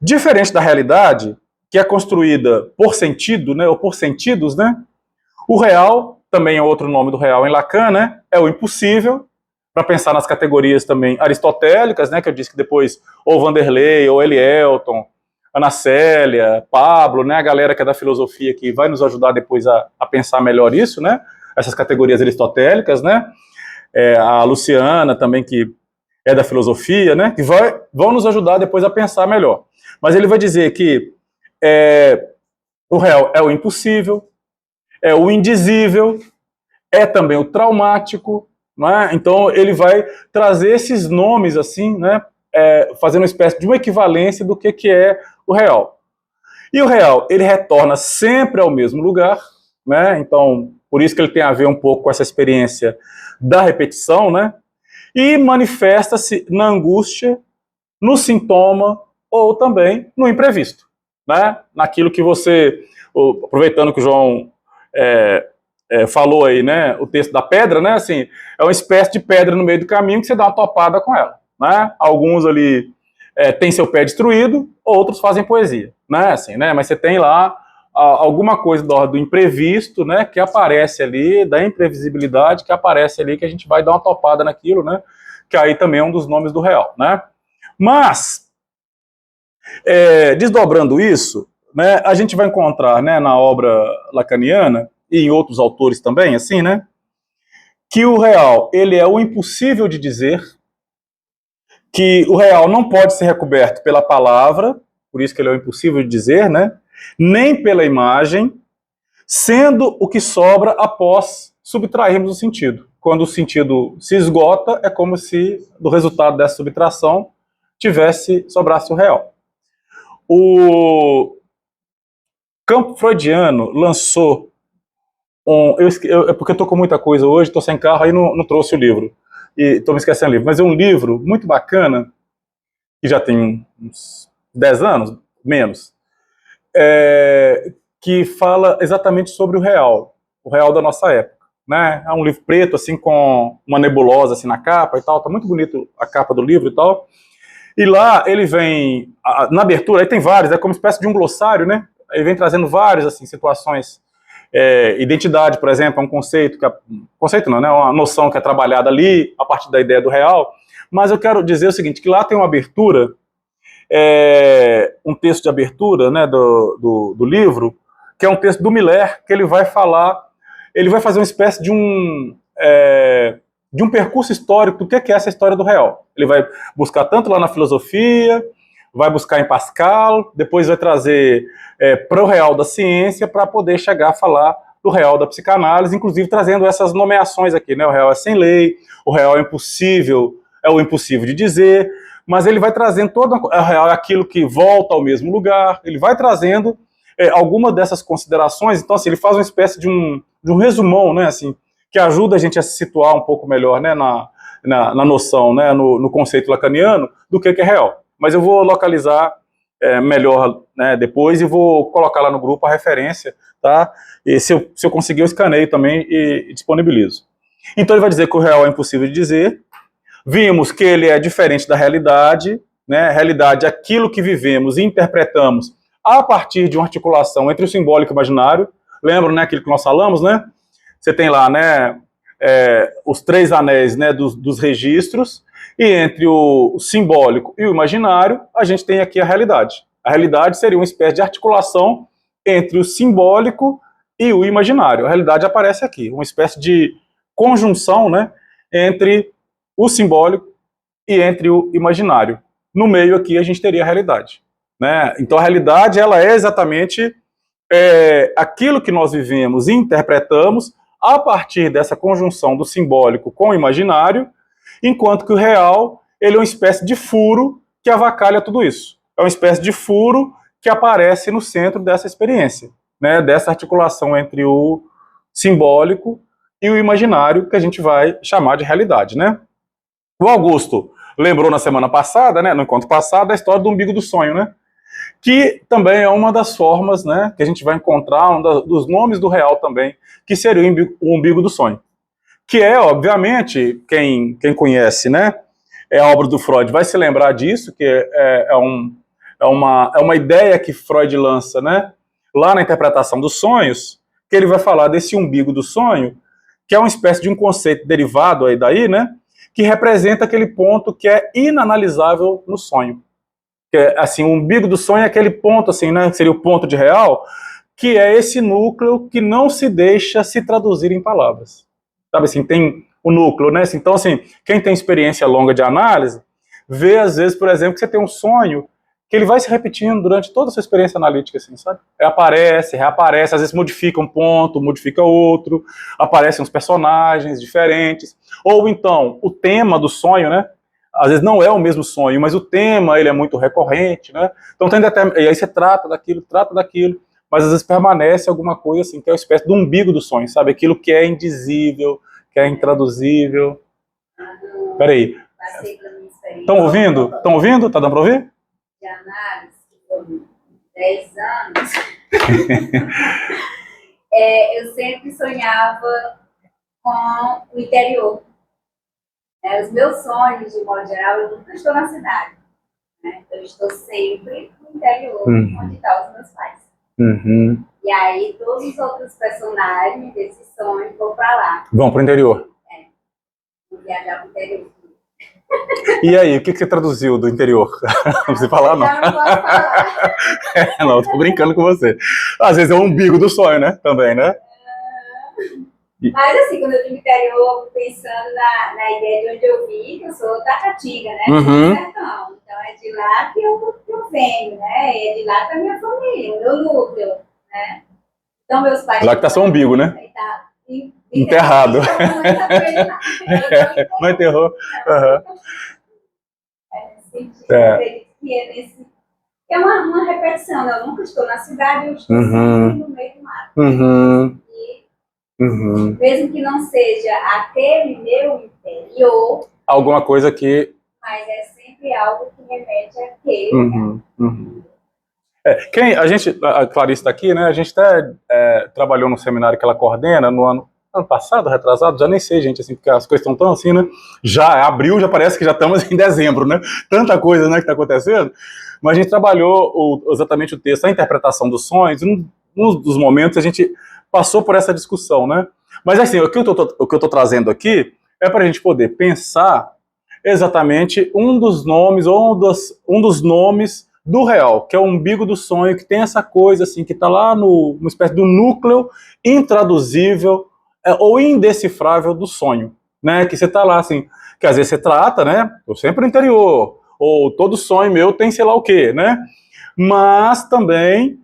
Diferente da realidade, que é construída por sentido, né, ou por sentidos, né? O real, também é outro nome do real em Lacan, né? É o impossível, para pensar nas categorias também aristotélicas, né, que eu disse que depois ou Vanderlei, ou Elielton, Ana Célia, Pablo, né, a galera que é da filosofia que vai nos ajudar depois a pensar melhor isso, né, essas categorias aristotélicas, né, a Luciana também, que é da filosofia, né, que vão nos ajudar depois a pensar melhor. Mas ele vai dizer que o real é o impossível, é o indizível, é também o traumático, não é? Então ele vai trazer esses nomes assim, né, fazendo uma espécie de uma equivalência do que é o real. E o real, ele retorna sempre ao mesmo lugar, né? Então, por isso que ele tem a ver um pouco com essa experiência da repetição, né? E manifesta-se na angústia, no sintoma ou também no imprevisto, né? Naquilo que você, aproveitando que o João falou aí, né, o texto da pedra, né, assim, é uma espécie de pedra no meio do caminho que você dá uma topada com ela, né? Alguns ali têm seu pé destruído, outros fazem poesia, né, assim, né? Mas você tem lá alguma coisa do imprevisto, né, que aparece ali, da imprevisibilidade que aparece ali, que a gente vai dar uma topada naquilo, né? Que aí também é um dos nomes do real, né? Mas desdobrando isso, né, a gente vai encontrar, né, na obra lacaniana e em outros autores também, assim, né, que o real, ele é o impossível de dizer, que o real não pode ser recoberto pela palavra, por isso que ele é o impossível de dizer, né, nem pela imagem, sendo o que sobra após subtrairmos o sentido. Quando o sentido se esgota, é como se do resultado dessa subtração sobrasse o real. O campo freudiano lançou é porque eu estou com muita coisa hoje, estou sem carro, aí não trouxe o livro. E estou me esquecendo do livro. Mas é um livro muito bacana, que já tem uns 10 anos, menos, que fala exatamente sobre o real da nossa época. Né? É um livro preto, assim, com uma nebulosa assim, na capa e tal. Está muito bonito a capa do livro e tal. E lá ele vem, na abertura, aí tem vários, é como uma espécie de um glossário, né? Ele vem trazendo várias assim, situações. Identidade, por exemplo, é um conceito, conceito não, né? Uma noção que é trabalhada ali, a partir da ideia do real. Mas eu quero dizer o seguinte, que lá tem uma abertura, um texto de abertura, né, do livro, que é um texto do Miller, que ele vai fazer uma espécie de um percurso histórico do que é essa história do real. Ele vai buscar tanto lá na filosofia, vai buscar em Pascal, depois vai trazer para o real da ciência, para poder chegar a falar do real da psicanálise, inclusive trazendo essas nomeações aqui, né? O real é sem lei, o real é impossível, é o impossível de dizer, mas ele vai trazendo o real é aquilo que volta ao mesmo lugar, ele vai trazendo alguma dessas considerações, então assim, ele faz uma espécie de um resumão, né, assim, que ajuda a gente a se situar um pouco melhor, né, na noção, né, no conceito lacaniano, do que é real. Mas eu vou localizar melhor, né, depois e vou colocar lá no grupo a referência, tá? E se eu conseguir, eu escaneio também e disponibilizo. Então ele vai dizer que o real é impossível de dizer. Vimos que ele é diferente da realidade, né? A realidade é aquilo que vivemos e interpretamos a partir de uma articulação entre o simbólico e o imaginário. Lembra, né, aquilo que nós falamos, né? Você tem lá, né, os três anéis, né, dos registros, e entre o simbólico e o imaginário, a gente tem aqui a realidade. A realidade seria uma espécie de articulação entre o simbólico e o imaginário. A realidade aparece aqui, uma espécie de conjunção, né, entre o simbólico e entre o imaginário. No meio aqui a gente teria a realidade, né? Então a realidade, ela é exatamente aquilo que nós vivemos e interpretamos a partir dessa conjunção do simbólico com o imaginário, enquanto que o real, ele é uma espécie de furo que avacalha tudo isso. É uma espécie de furo que aparece no centro dessa experiência, né, dessa articulação entre o simbólico e o imaginário, que a gente vai chamar de realidade, né? O Augusto lembrou na semana passada, né, no encontro passado, a história do umbigo do sonho, né? Que também é uma das formas, né, que a gente vai encontrar, dos nomes do real também, que seria o umbigo do sonho. Que é, obviamente, quem conhece, né, a obra do Freud vai se lembrar disso, que é uma ideia que Freud lança, né, lá na interpretação dos sonhos, que ele vai falar desse umbigo do sonho, que é uma espécie de um conceito derivado aí daí, né, que representa aquele ponto que é inanalisável no sonho. Que é, assim, o umbigo do sonho é aquele ponto, assim, né, que seria o ponto de real, que é esse núcleo que não se deixa se traduzir em palavras. Sabe assim, tem o núcleo, né? Então, assim, quem tem experiência longa de análise, vê, às vezes, por exemplo, que você tem um sonho que ele vai se repetindo durante toda a sua experiência analítica, assim, sabe? Aparece, reaparece, às vezes modifica um ponto, modifica outro, aparecem uns personagens diferentes, ou então, o tema do sonho, né? Às vezes não é o mesmo sonho, mas o tema, ele é muito recorrente, né? Então, e aí você trata daquilo, mas às vezes permanece alguma coisa assim, que é uma espécie do umbigo do sonho, sabe? Aquilo que é indizível, que é intraduzível. Peraí. Estão ouvindo? Estão ouvindo? Tá dando para ouvir? De análise, por 10 anos, eu sempre sonhava com o interior. Os meus sonhos, de modo geral, eu nunca estou na cidade. Né? Eu estou sempre no interior, onde estão os meus pais. Uhum. E aí, todos os outros personagens desse sonho vão para lá. Vão para o interior. Vou viajar para o interior. E aí, o que você traduziu do interior? Não precisa falar, não. Já não posso falar. Não, estou brincando com você. Às vezes é o umbigo do sonho, né? Também, né? Mas assim, quando eu digo interior, pensando na ideia de onde eu vim, eu sou Tacatinga, né? Uhum. Sertão. Então é de lá que eu venho, né? É de lá que a minha família, o meu núcleo, né? Então meus pais... Lá que tá seu umbigo, né? Tá enterrado. Não enterrou. Uhum. É uma repetição, né? Eu nunca estou na cidade, eu estou sempre no meio do mato. Mesmo que não seja aquele meu interior, alguma coisa que... mas é sempre algo que remete àquele. A Clarice está aqui, né? A gente até trabalhou no seminário que ela coordena no ano passado, retrasado, já nem sei, gente, assim, porque as coisas estão tão assim, né? Já abril, já parece que já estamos em dezembro, né? Tanta coisa, né, que está acontecendo. Mas a gente trabalhou exatamente o texto, a interpretação dos sonhos, e num dos momentos a gente passou por essa discussão, né? Mas assim, o que eu tô trazendo aqui é para a gente poder pensar exatamente um dos nomes, ou um dos nomes do real, que é o umbigo do sonho, que tem essa coisa assim, que está lá numa espécie do núcleo intraduzível ou indecifrável do sonho, né? Que você está lá assim, que às vezes você trata, né? Eu sempre no interior, ou todo sonho meu tem sei lá o quê, né? Mas também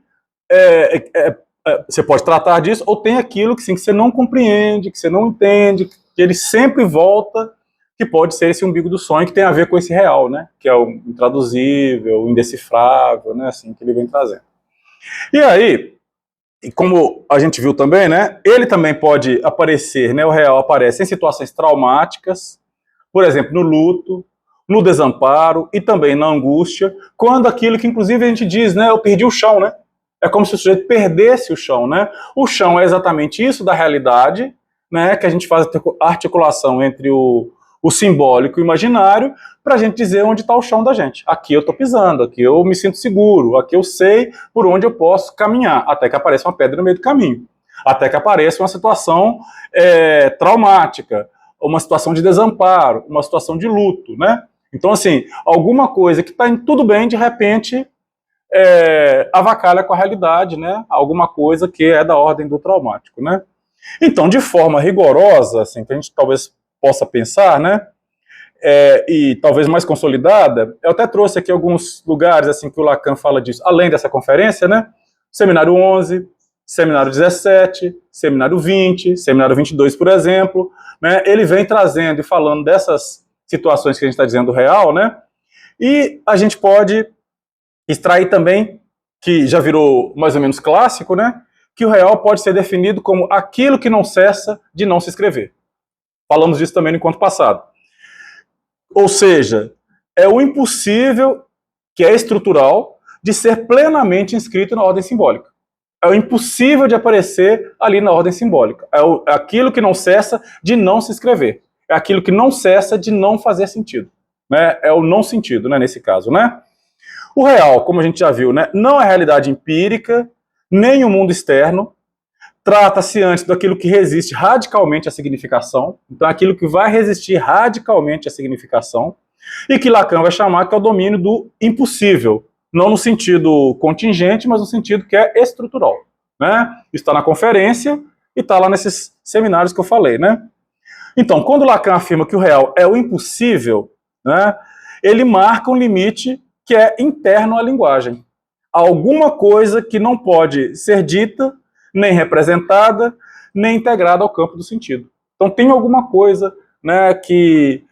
você pode tratar disso, ou tem aquilo que, sim, que você não compreende, que você não entende, que ele sempre volta, que pode ser esse umbigo do sonho, que tem a ver com esse real, né? Que é o intraduzível, o indecifrável, né? Assim, que ele vem trazendo. E aí, como a gente viu também, né? Ele também pode aparecer, né? O real aparece em situações traumáticas, por exemplo, no luto, no desamparo e também na angústia, quando aquilo que, inclusive, a gente diz, né? Eu perdi o chão, né? É como se o sujeito perdesse o chão, né? O chão é exatamente isso da realidade, né? Que a gente faz a articulação entre o simbólico e o imaginário, para a gente dizer onde está o chão da gente. Aqui eu estou pisando, aqui eu me sinto seguro, aqui eu sei por onde eu posso caminhar, até que apareça uma pedra no meio do caminho. até que apareça uma situação traumática, uma situação de desamparo, uma situação de luto, né? Então, assim, alguma coisa que está tudo bem, de repente, avacalha com a realidade, né? Alguma coisa que é da ordem do traumático, né? Então, de forma rigorosa, assim, que a gente talvez possa pensar, né? E talvez mais consolidada, eu até trouxe aqui alguns lugares assim que o Lacan fala disso, além dessa conferência, né? Seminário 11, Seminário 17, Seminário 20, Seminário 22, por exemplo, né? Ele vem trazendo e falando dessas situações que a gente está dizendo real, né? E a gente pode extrair também, que já virou mais ou menos clássico, né? Que o real pode ser definido como aquilo que não cessa de não se escrever. Falamos disso também no encontro passado. Ou seja, é o impossível, que é estrutural, de ser plenamente inscrito na ordem simbólica. É o impossível de aparecer ali na ordem simbólica. É aquilo que não cessa de não se escrever. É aquilo que não cessa de não fazer sentido. Né? É o não sentido, né, nesse caso, né? O real, como a gente já viu, né, não é realidade empírica, nem o mundo externo. Trata-se antes daquilo que resiste radicalmente à significação, então aquilo que vai resistir radicalmente à significação, e que Lacan vai chamar que é o domínio do impossível, não no sentido contingente, mas no sentido que é estrutural. Né? Está na conferência e está lá nesses seminários que eu falei. Né? Então, quando Lacan afirma que o real é o impossível, né, ele marca um limite que é interno à linguagem. Alguma coisa que não pode ser dita, nem representada, nem integrada ao campo do sentido. Então tem alguma coisa, né, que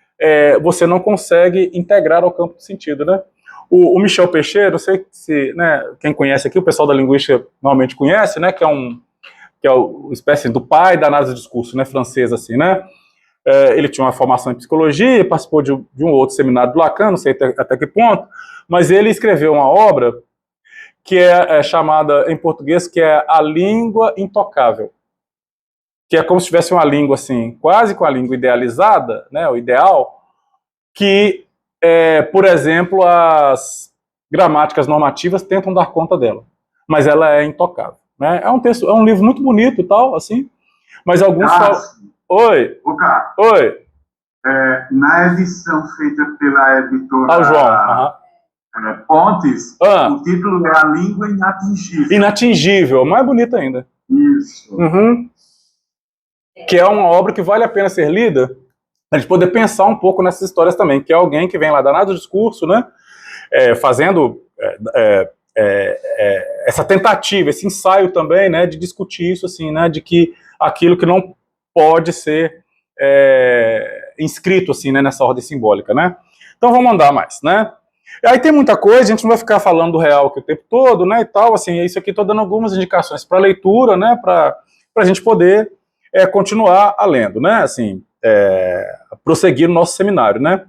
você não consegue integrar ao campo do sentido. Né? O Michel Pechet, não sei se, né, quem conhece aqui, o pessoal da linguística normalmente conhece, né, que é uma espécie do pai da análise do discurso, né, francês, assim, né? Ele tinha uma formação em psicologia, participou de um outro seminário do Lacan, não sei até que ponto, mas ele escreveu uma obra que é chamada em português, que é a língua intocável, que é como se tivesse uma língua assim, quase com a língua idealizada, né, o ideal, que, por exemplo, as gramáticas normativas tentam dar conta dela, mas ela é intocável. Né? É um texto, é um livro muito bonito e tal, assim, mas alguns falam... Oi. Oi. Na edição feita pela editora... o João. Pontes, o título é A Língua Inatingível. Inatingível, mais bonito ainda. Isso. Uhum. Que é uma obra que vale a pena ser lida, a gente poder pensar um pouco nessas histórias também, que é alguém que vem lá da análise do discurso, né, fazendo essa tentativa, esse ensaio também, né, de discutir isso, assim, né, de que aquilo que não pode ser inscrito, assim, né, nessa ordem simbólica, né. Então vamos andar mais, né. Aí tem muita coisa, a gente não vai ficar falando do real aqui o tempo todo, né, e tal, assim, isso aqui estou dando algumas indicações para leitura, né, para a gente poder continuar lendo, né, assim, prosseguir no nosso seminário, né.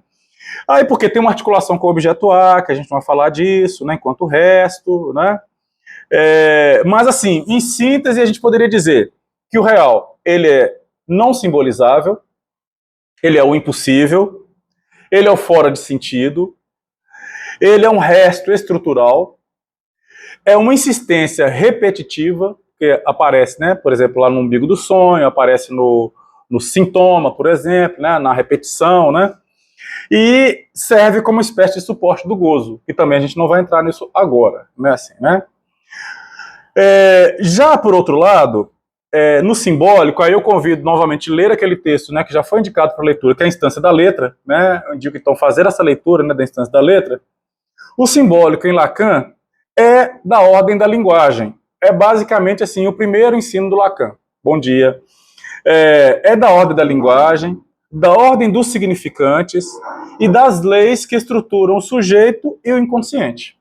Aí porque tem uma articulação com o objeto A, que a gente não vai falar disso, né, enquanto o resto, né, mas assim, em síntese a gente poderia dizer que o real, ele é não simbolizável, ele é o impossível, ele é o fora de sentido, ele é um resto estrutural, é uma insistência repetitiva, que aparece, né, por exemplo, lá no umbigo do sonho, aparece no sintoma, por exemplo, né, na repetição, né, e serve como espécie de suporte do gozo, que também a gente não vai entrar nisso agora, né, assim, né. Já por outro lado, no simbólico, aí eu convido novamente a ler aquele texto, né, que já foi indicado para leitura, que é a instância da letra, né, eu indico então fazer essa leitura, né, da instância da letra. O simbólico em Lacan é da ordem da linguagem. É basicamente assim o primeiro ensino do Lacan. Bom dia. É da ordem da linguagem, da ordem dos significantes e das leis que estruturam o sujeito e o inconsciente.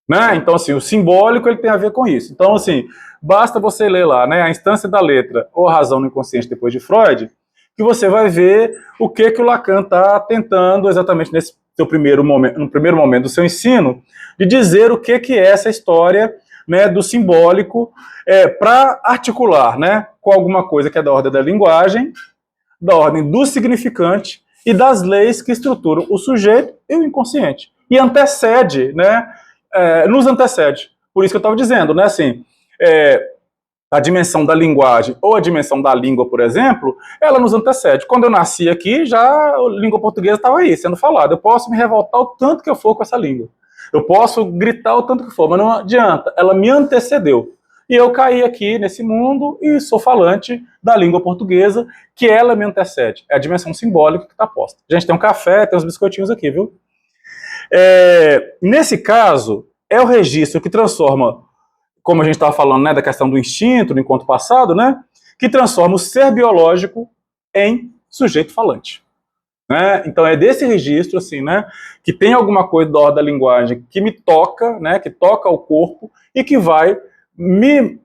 Né? Então, assim, o simbólico ele tem a ver com isso. Então, assim, basta você ler lá, né, a instância da letra ou a razão no inconsciente depois de Freud, que você vai ver o que o Lacan está tentando exatamente nesse no primeiro momento do seu ensino, de dizer o que é essa história, né, do simbólico, para articular, né, com alguma coisa que é da ordem da linguagem, da ordem do significante e das leis que estruturam o sujeito e o inconsciente. E antecede, né, nos antecede. Por isso que eu estava dizendo, né, assim, a dimensão da linguagem ou a dimensão da língua, por exemplo, ela nos antecede. Quando eu nasci aqui, já a língua portuguesa estava aí, sendo falada. Eu posso me revoltar o tanto que eu for com essa língua. Eu posso gritar o tanto que for, mas não adianta. Ela me antecedeu. E eu caí aqui nesse mundo e sou falante da língua portuguesa, que ela me antecede. É a dimensão simbólica que está posta. A gente tem um café, tem uns biscoitinhos aqui, viu? Nesse caso, é o registro que transforma, como a gente estava falando, né, da questão do instinto, do encontro passado, né, que transforma o ser biológico em sujeito falante. Né? Então é desse registro, assim, né, que tem alguma coisa da ordem da linguagem que me toca, né, que toca o corpo e que vai me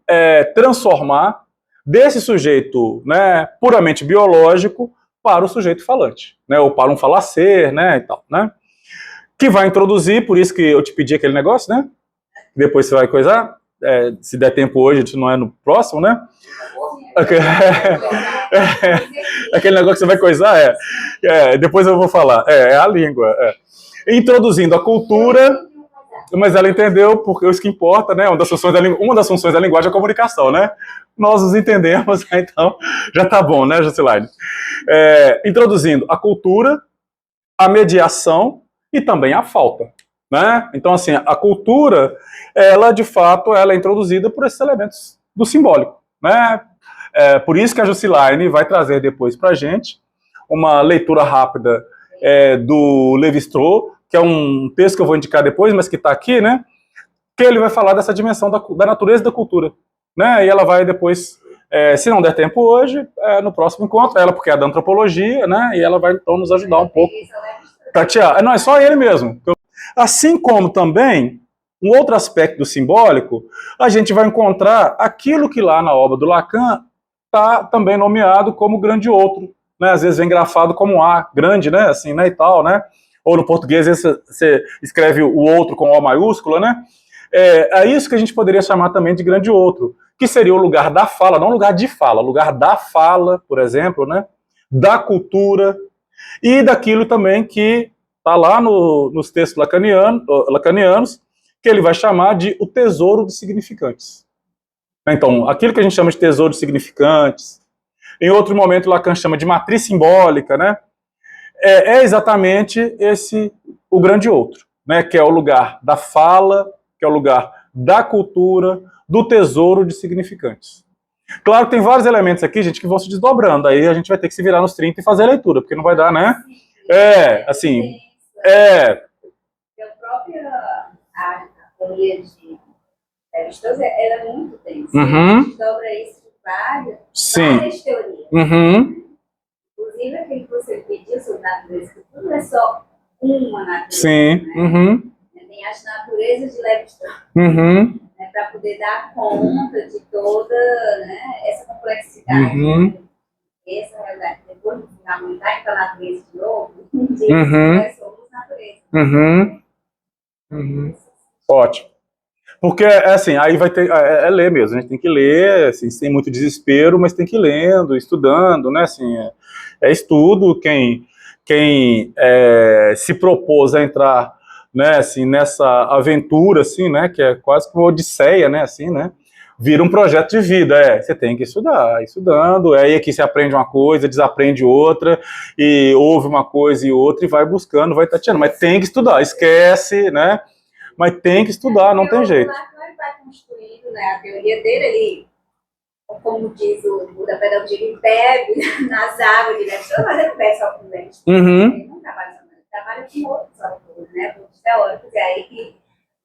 transformar desse sujeito, né, puramente biológico para o sujeito falante, né, ou para um falacer, né, e tal, né, que vai introduzir, por isso que eu te pedi aquele negócio, né, depois você vai coisar, se der tempo hoje, se não é no próximo, né, aquele negócio que você vai coisar, depois eu vou falar, é a língua, introduzindo a cultura, mas ela entendeu, porque isso que importa, né, uma das funções da linguagem é a comunicação, né, nós nos entendemos, então já tá bom, né, Jusilaine? Introduzindo a cultura, a mediação e também a falta, né, então assim, a cultura, ela de fato, ela é introduzida por esses elementos do simbólico, né, por isso que a Jusilaine vai trazer depois para a gente uma leitura rápida do Lévi-Strauss, que é um texto que eu vou indicar depois, mas que está aqui, né? Que ele vai falar dessa dimensão da natureza da cultura, né? E ela vai depois, se não der tempo hoje, no próximo encontro, ela porque é da antropologia, né? E ela vai então nos ajudar um pouco. Tatiana, não, é só ele mesmo. Assim como também um outro aspecto do simbólico, a gente vai encontrar aquilo que lá na obra do Lacan está também nomeado como grande outro, né? Às vezes vem grafado como A, grande, né? Assim, né? E tal, né? Ou no português você escreve o outro com O maiúscula, né? É isso que a gente poderia chamar também de grande outro, que seria o lugar da fala, não lugar de fala, lugar da fala, por exemplo, né? Da cultura e daquilo também que está lá nos textos lacanianos, que ele vai chamar de o tesouro dos significantes. Então, aquilo que a gente chama de tesouro de significantes, em outro momento Lacan chama de matriz simbólica, né? É exatamente o grande outro, né? Que é o lugar da fala, que é o lugar da cultura, do tesouro de significantes. Claro que tem vários elementos aqui, gente, que vão se desdobrando, aí a gente vai ter que se virar nos 30 e fazer a leitura, porque não vai dar, né? Assim... A própria teoria de Strauss, ela é muito densa. Uhum. A gente dobra isso de várias teorias. Uhum. Inclusive, aquele que você pediu sobre natureza, que tudo é só uma natureza. Sim. Né? Uhum. Tem as naturezas de Lévi-Strauss, Uhum. né, para poder dar conta de toda, né, essa complexidade. Uhum. Né? Essa realidade. Depois de fundamentar para a natureza de novo, diz Uhum. que somos natureza. Uhum. Uhum. Ótimo. Porque, assim, aí vai ter... ler mesmo, a gente tem que ler, assim, sem muito desespero, mas tem que ir lendo, estudando, né, assim, estudo. Quem se propôs a entrar, né, assim, nessa aventura, assim, né, que é quase que uma odisseia, né, assim, né, vira um projeto de vida, você tem que estudar, estudando, aí aqui você aprende uma coisa, desaprende outra, e ouve uma coisa e outra, e vai buscando, vai tateando, mas tem que estudar, esquece, né, mas tem que estudar, não tem jeito. Ele vai construindo, né, a teoria dele, ele, como diz o da pedagogia, ele bebe nas águas de Lévi-Strauss, mas ele não bebe só com Lévi-Strauss. Uhum. Ele não trabalha só, ele trabalha com outros autores, né, outros teóricos, e aí que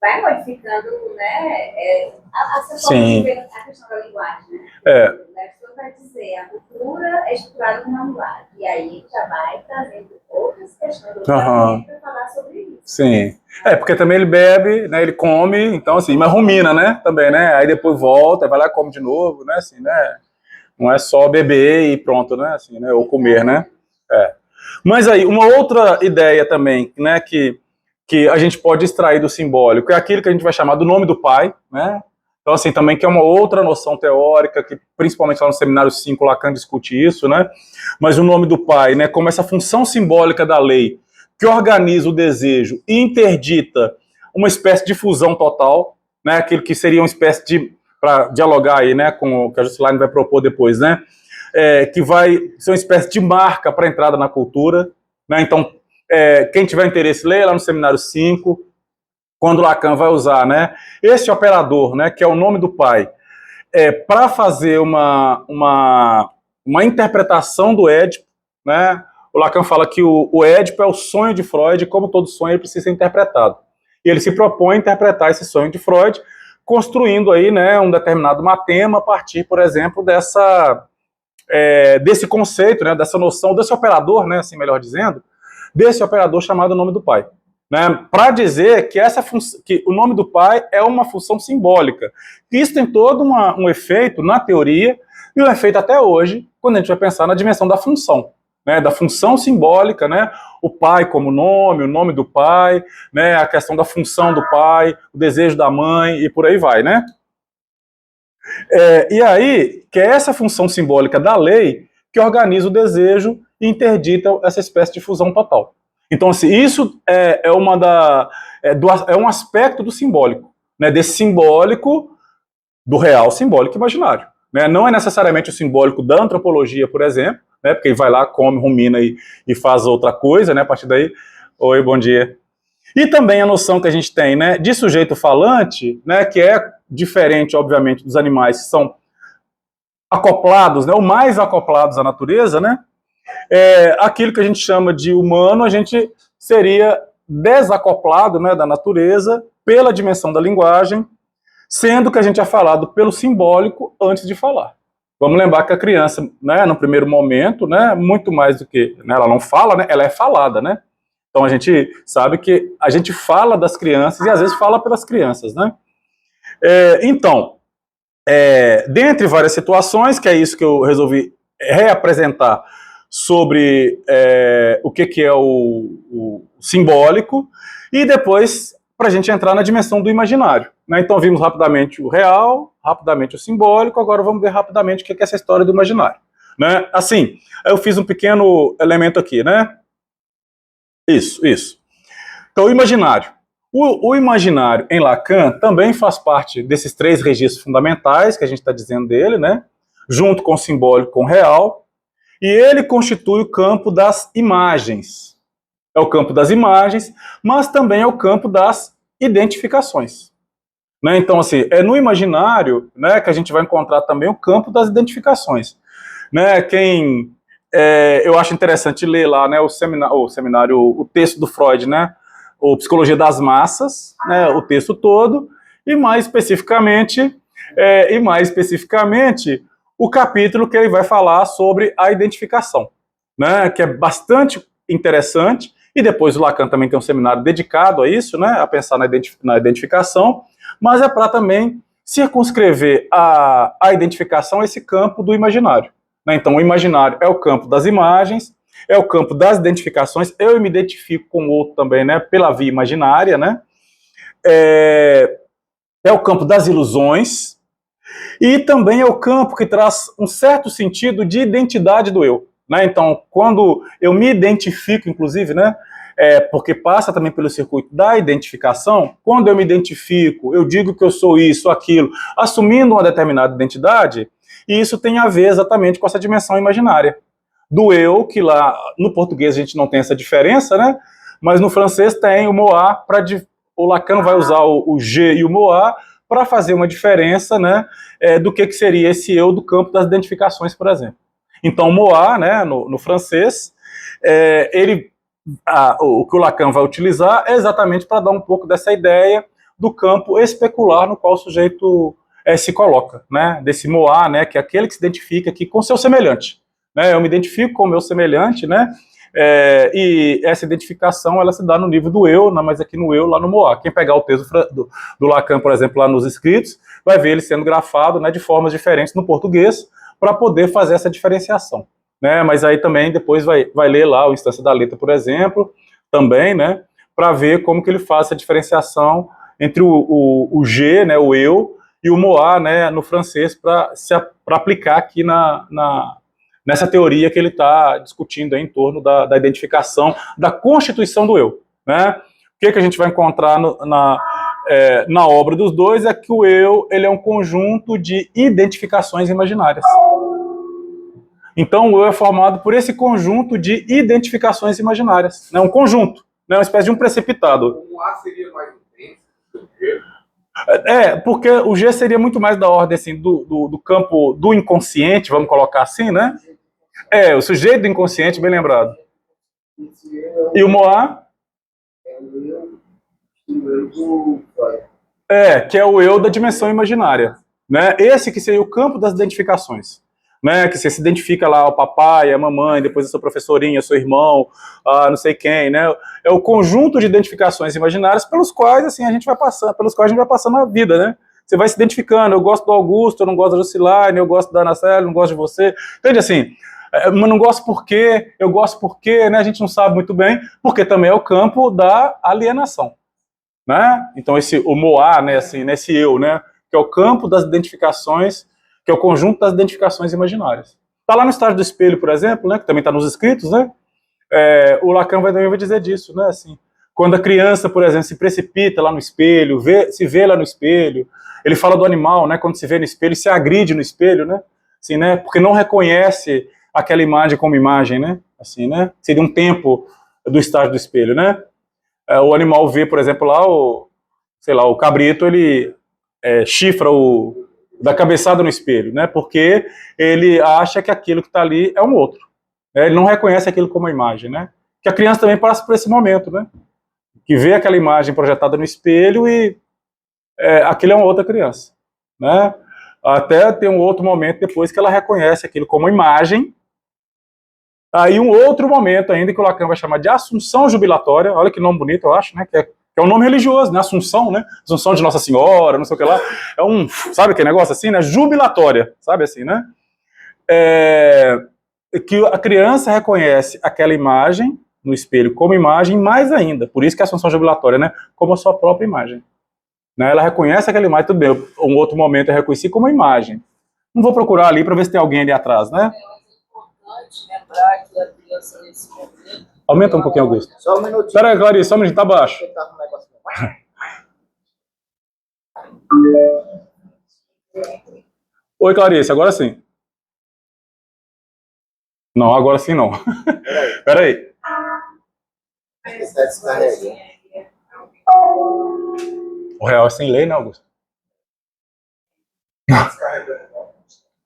vai modificando, né, a questão da linguagem, né. Lévi-Strauss vai dizer, a cultura é estruturada como uma linguagem, e aí já vai trazendo outras questões, para falar sobre isso. Sim. Porque também ele bebe, né, ele come, então assim, mas rumina, né, também, né, aí depois volta, vai lá e come de novo, né, assim, né, não é só beber e pronto, né, assim, né, ou comer, né, Mas aí, uma outra ideia também, né, que a gente pode extrair do simbólico é aquilo que a gente vai chamar do nome do pai, né, então assim, também que é uma outra noção teórica, que principalmente lá no Seminário 5, Lacan discute isso, né, mas o nome do pai, né, como essa função simbólica da lei, que organiza o desejo e interdita uma espécie de fusão total, né, aquilo que seria uma espécie de para dialogar aí, né, com o que a Juscelane vai propor depois, né, que vai ser uma espécie de marca para a entrada na cultura, né, então, quem tiver interesse, leia lá no Seminário 5, quando Lacan vai usar, né, esse operador, né, que é o nome do pai, para fazer uma interpretação do Édipo, né, o Lacan fala que o Édipo é o sonho de Freud, e como todo sonho ele precisa ser interpretado. E ele se propõe a interpretar esse sonho de Freud, construindo aí, né, um determinado matema a partir, por exemplo, desse conceito, né, dessa noção, desse operador, né, assim melhor dizendo, desse operador chamado nome do pai. Né, para dizer que, que o nome do pai é uma função simbólica. Isso tem todo um efeito na teoria, e um efeito até hoje, quando a gente vai pensar na dimensão da função. Né, da função simbólica, né, o pai como nome, o nome do pai, né, a questão da função do pai, o desejo da mãe e por aí vai, né? E aí, que é essa função simbólica da lei que organiza o desejo e interdita essa espécie de fusão total. Então, assim, isso é um aspecto do simbólico, né, desse simbólico do real simbólico imaginário. Né? Não é necessariamente o simbólico da antropologia, por exemplo, né, porque ele vai lá, come, rumina e faz outra coisa, né, a partir daí, oi, bom dia. E também a noção que a gente tem, né, de sujeito falante, né, que é diferente, obviamente, dos animais que são acoplados, né, ou mais acoplados à natureza, né, aquilo que a gente chama de humano, a gente seria desacoplado, né, da natureza pela dimensão da linguagem, sendo que a gente é falado pelo simbólico antes de falar. Vamos lembrar que a criança, né, no primeiro momento, né, muito mais do que, né, ela não fala, né, ela é falada, né? Então a gente sabe que a gente fala das crianças e às vezes fala pelas crianças, né? Então, dentre várias situações, que é isso que eu resolvi reapresentar sobre o que é o simbólico, e depois para a gente entrar na dimensão do imaginário. Né? Então vimos rapidamente o real, rapidamente o simbólico, agora vamos ver rapidamente o que é essa história do imaginário. Né? Assim, eu fiz um pequeno elemento aqui, né? Isso. Então o imaginário. O imaginário em Lacan também faz parte desses 3 registros fundamentais que a gente está dizendo dele, né? Junto com o simbólico, com o real, e ele constitui o campo das imagens. É o campo das imagens, mas também é o campo das identificações. Né? Então, assim, é no imaginário, né, que a gente vai encontrar também o campo das identificações. Né? Eu acho interessante ler lá, né, o texto do Freud, né, o Psicologia das Massas, né, o texto todo, e mais especificamente, o capítulo que ele vai falar sobre a identificação, né, que é bastante interessante. E depois o Lacan também tem um seminário dedicado a isso, né, a pensar na identificação, mas é para também circunscrever a identificação a esse campo do imaginário. Né? Então o imaginário é o campo das imagens, é o campo das identificações, eu me identifico com o outro também, né, pela via imaginária, né? É o campo das ilusões, e também é o campo que traz um certo sentido de identidade do eu. Né? Então, quando eu me identifico, inclusive, né, porque passa também pelo circuito da identificação, quando eu me identifico, eu digo que eu sou isso, aquilo, assumindo uma determinada identidade, e isso tem a ver exatamente com essa dimensão imaginária do eu, que lá no português a gente não tem essa diferença, né, mas no francês tem o moi, o Lacan vai usar o G e o moi para fazer uma diferença, né, do que seria esse eu do campo das identificações, por exemplo. Então, moi, né, no francês, o que o Lacan vai utilizar é exatamente para dar um pouco dessa ideia do campo especular no qual o sujeito se coloca, né, desse moi, né, que é aquele que se identifica aqui com seu semelhante. Né, eu me identifico com o meu semelhante, né, e essa identificação ela se dá no nível do eu, mas aqui no eu, lá no moi. Quem pegar o texto do Lacan, por exemplo, lá nos escritos, vai ver ele sendo grafado, né, de formas diferentes no português, para poder fazer essa diferenciação. Né? Mas aí também depois vai ler lá o Instância da Letra, por exemplo, também, né, para ver como que ele faz essa diferenciação entre o G, né, o eu, e o moi, né, no francês, para aplicar aqui nessa teoria que ele está discutindo aí em torno da identificação, da constituição do eu. Né? O que a gente vai encontrar na obra dos dois é que o eu ele é um conjunto de identificações imaginárias. Então o eu é formado por esse conjunto de identificações imaginárias. Né? Um conjunto, né? Uma espécie de um precipitado. O A seria mais intenso do que porque o G seria muito mais da ordem assim, do campo do inconsciente, vamos colocar assim, né? O sujeito do inconsciente, bem lembrado. E o Moá? Que é o eu da dimensão imaginária. Né? Esse que seria o campo das identificações. Né? Que você se identifica lá, o papai, a mamãe, depois a sua professorinha, o seu irmão, não sei quem, né? É o conjunto de identificações imaginárias pelos quais assim, a gente vai passando a vida, né? Você vai se identificando, eu gosto do Augusto, eu não gosto da Jusilaine, eu gosto da Ana Célia, eu não gosto de você. Entende assim? Mas não gosto por quê, eu gosto por quê, né? A gente não sabe muito bem, porque também é o campo da alienação. Né? Então o Moá, né, assim, esse eu, né, que é o campo das identificações, que é o conjunto das identificações imaginárias. Está lá no estágio do espelho, por exemplo, né, que também está nos escritos, né? O Lacan também vai dizer disso, né? Assim, quando a criança, por exemplo, se precipita lá no espelho, se vê lá no espelho, ele fala do animal, né? Quando se vê no espelho, se agride no espelho, né? Assim, né? Porque não reconhece aquela imagem como imagem, né? Assim, né? Seria um tempo do estágio do espelho, né? O animal vê, por exemplo, lá o cabrito, ele chifra da cabeçada no espelho, né? Porque ele acha que aquilo que está ali é um outro. Né? Ele não reconhece aquilo como imagem, né? Que a criança também passa por esse momento, né? Que vê aquela imagem projetada no espelho e aquilo é uma outra criança, né? Até tem um outro momento depois que ela reconhece aquilo como imagem. Aí um outro momento ainda que o Lacan vai chamar de assunção jubilatória, olha que nome bonito, eu acho, né? Que é um nome religioso, né? Assunção, né? Assunção de Nossa Senhora, não sei o que lá. Sabe aquele negócio assim, né? Jubilatória, sabe assim, né? Que a criança reconhece aquela imagem no espelho como imagem, mais ainda, por isso que é a assunção jubilatória, né? Como a sua própria imagem. Né? Ela reconhece aquela imagem, tudo bem, um outro momento eu reconheci como imagem. Não vou procurar ali para ver se tem alguém ali atrás, né? Lembrar que a criança nesse momento. Aumenta um pouquinho, Augusto. Só um minutinho. Espera aí, Clarice, só um minutinho, tá baixo. Oi, Clarice, agora sim. Não, agora sim não. Espera aí. O real é sem lei, né, Augusto?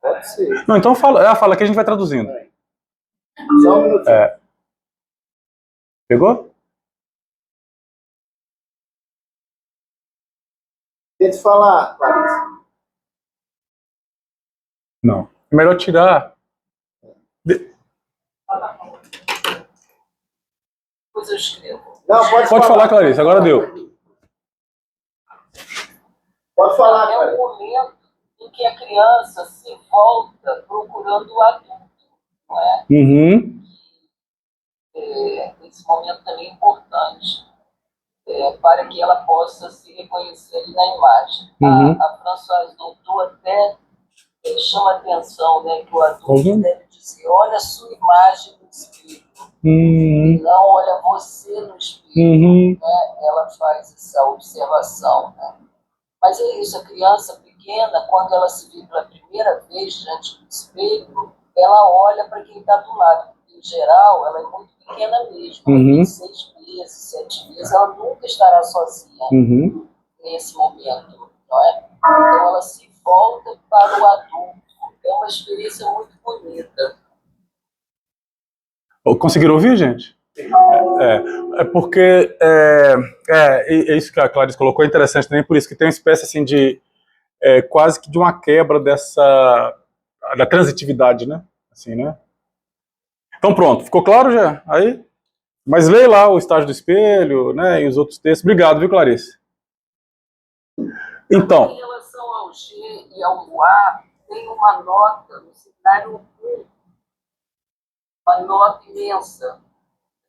Pode ser. Não, então fala que a gente vai traduzindo. Só um minutinho. Pegou? Tenta falar, Clarice. Não. É melhor tirar. Depois eu escrevo. Não, pode falar, Clarice, agora deu. Pode falar, Clarice. É o momento em que a criança se volta procurando o adulto, não é? Uhum. Esse momento também é importante para que ela possa se reconhecer na imagem. Uhum. A Françoise Doutor até chama a atenção, né, que o adulto deve dizer: olha a sua imagem no espelho, não olha você no espelho. Né? Ela faz essa observação. Né? Mas é isso, a criança pequena, quando ela se vê pela primeira vez diante do espelho, ela olha para quem está do lado. Em geral, ela é muito pequena mesmo, ela tem 6 meses, 7 meses, ela nunca estará sozinha nesse momento, não é? Então ela se volta para o adulto, é uma experiência muito bonita. Conseguiram ouvir, gente? Porque é isso que a Clarice colocou, é interessante também, por isso que tem uma espécie assim de quase que de uma quebra da transitividade, né? Assim, né? Então pronto, ficou claro já? Aí? Mas leia lá o estágio do espelho, né, e os outros textos. Obrigado, viu, Clarice? Então. Em relação ao G e ao A, tem uma nota no seminário 1, uma nota imensa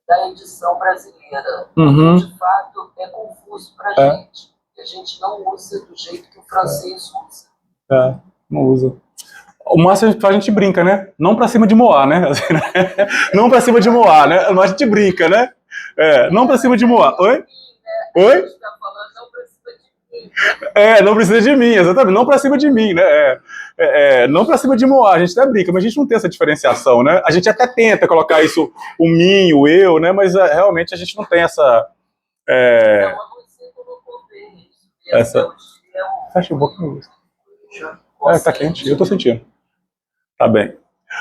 da edição brasileira. De fato, é confuso para a gente. A gente não usa do jeito que o francês usa. Não usa. O máximo a gente brinca, né? Não pra cima de Moá, né? Assim, né? Não pra cima de Moá, né? Mas a gente brinca, né? Não pra cima de Moá. Oi? A gente tá falando não pra cima de Não precisa de mim, exatamente, não pra cima de mim, né? Não pra cima de Moá, a gente até brinca, mas a gente não tem essa diferenciação, né? A gente até tenta colocar isso, o mim, o eu, né? Mas realmente a gente não tem essa... Não, você colocou bem isso. Fecha um pouco. Tá quente, eu tô sentindo. Tá bem.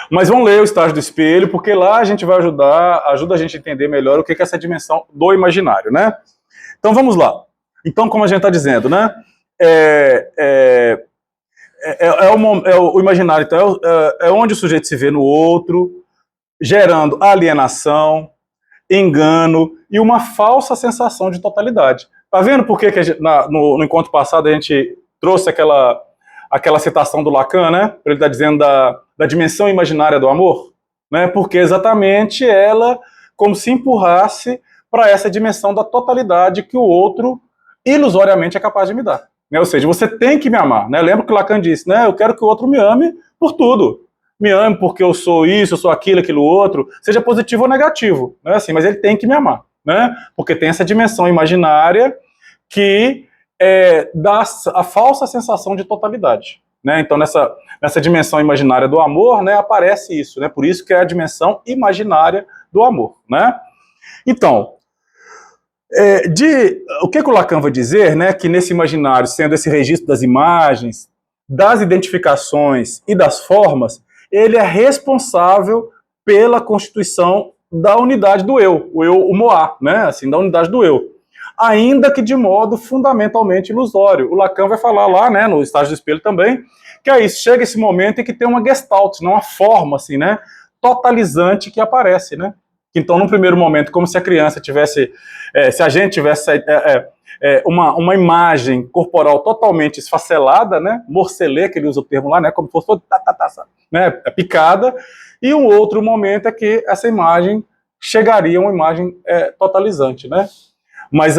Mas vamos ler o estágio do espelho, porque lá a gente vai ajuda a gente a entender melhor o que é essa dimensão do imaginário, né? Então vamos lá. Então, como a gente está dizendo, né? O imaginário, então, é onde o sujeito se vê no outro, gerando alienação, engano e uma falsa sensação de totalidade. Tá vendo por que no encontro passado a gente trouxe aquela citação do Lacan, né? Ele está dizendo da dimensão imaginária do amor, né? Porque exatamente ela como se empurrasse para essa dimensão da totalidade que o outro ilusoriamente é capaz de me dar. Né? Ou seja, você tem que me amar. Né? Lembra que o Lacan disse, né? Eu quero que o outro me ame por tudo. Me ame porque eu sou isso, eu sou aquilo outro, seja positivo ou negativo. Né? Assim, mas ele tem que me amar. Né? Porque tem essa dimensão imaginária que dá a falsa sensação de totalidade. Né? Então, nessa dimensão imaginária do amor, né, aparece isso. Né? Por isso que é a dimensão imaginária do amor. Né? Então, o que o Lacan vai dizer, né, que nesse imaginário, sendo esse registro das imagens, das identificações e das formas, ele é responsável pela constituição da unidade do eu, o Moá, né, assim, da unidade do eu. Ainda que de modo fundamentalmente ilusório. O Lacan vai falar lá, né, no estágio do espelho também, que é isso, chega esse momento em que tem uma gestalt, não uma forma, assim, né, totalizante que aparece, né. Então, num primeiro momento, como se a criança tivesse, se a gente tivesse uma imagem corporal totalmente esfacelada, né, morcelê, que ele usa o termo lá, né, como se fosse né, picada, e um outro momento é que essa imagem chegaria a uma imagem totalizante, né. Mas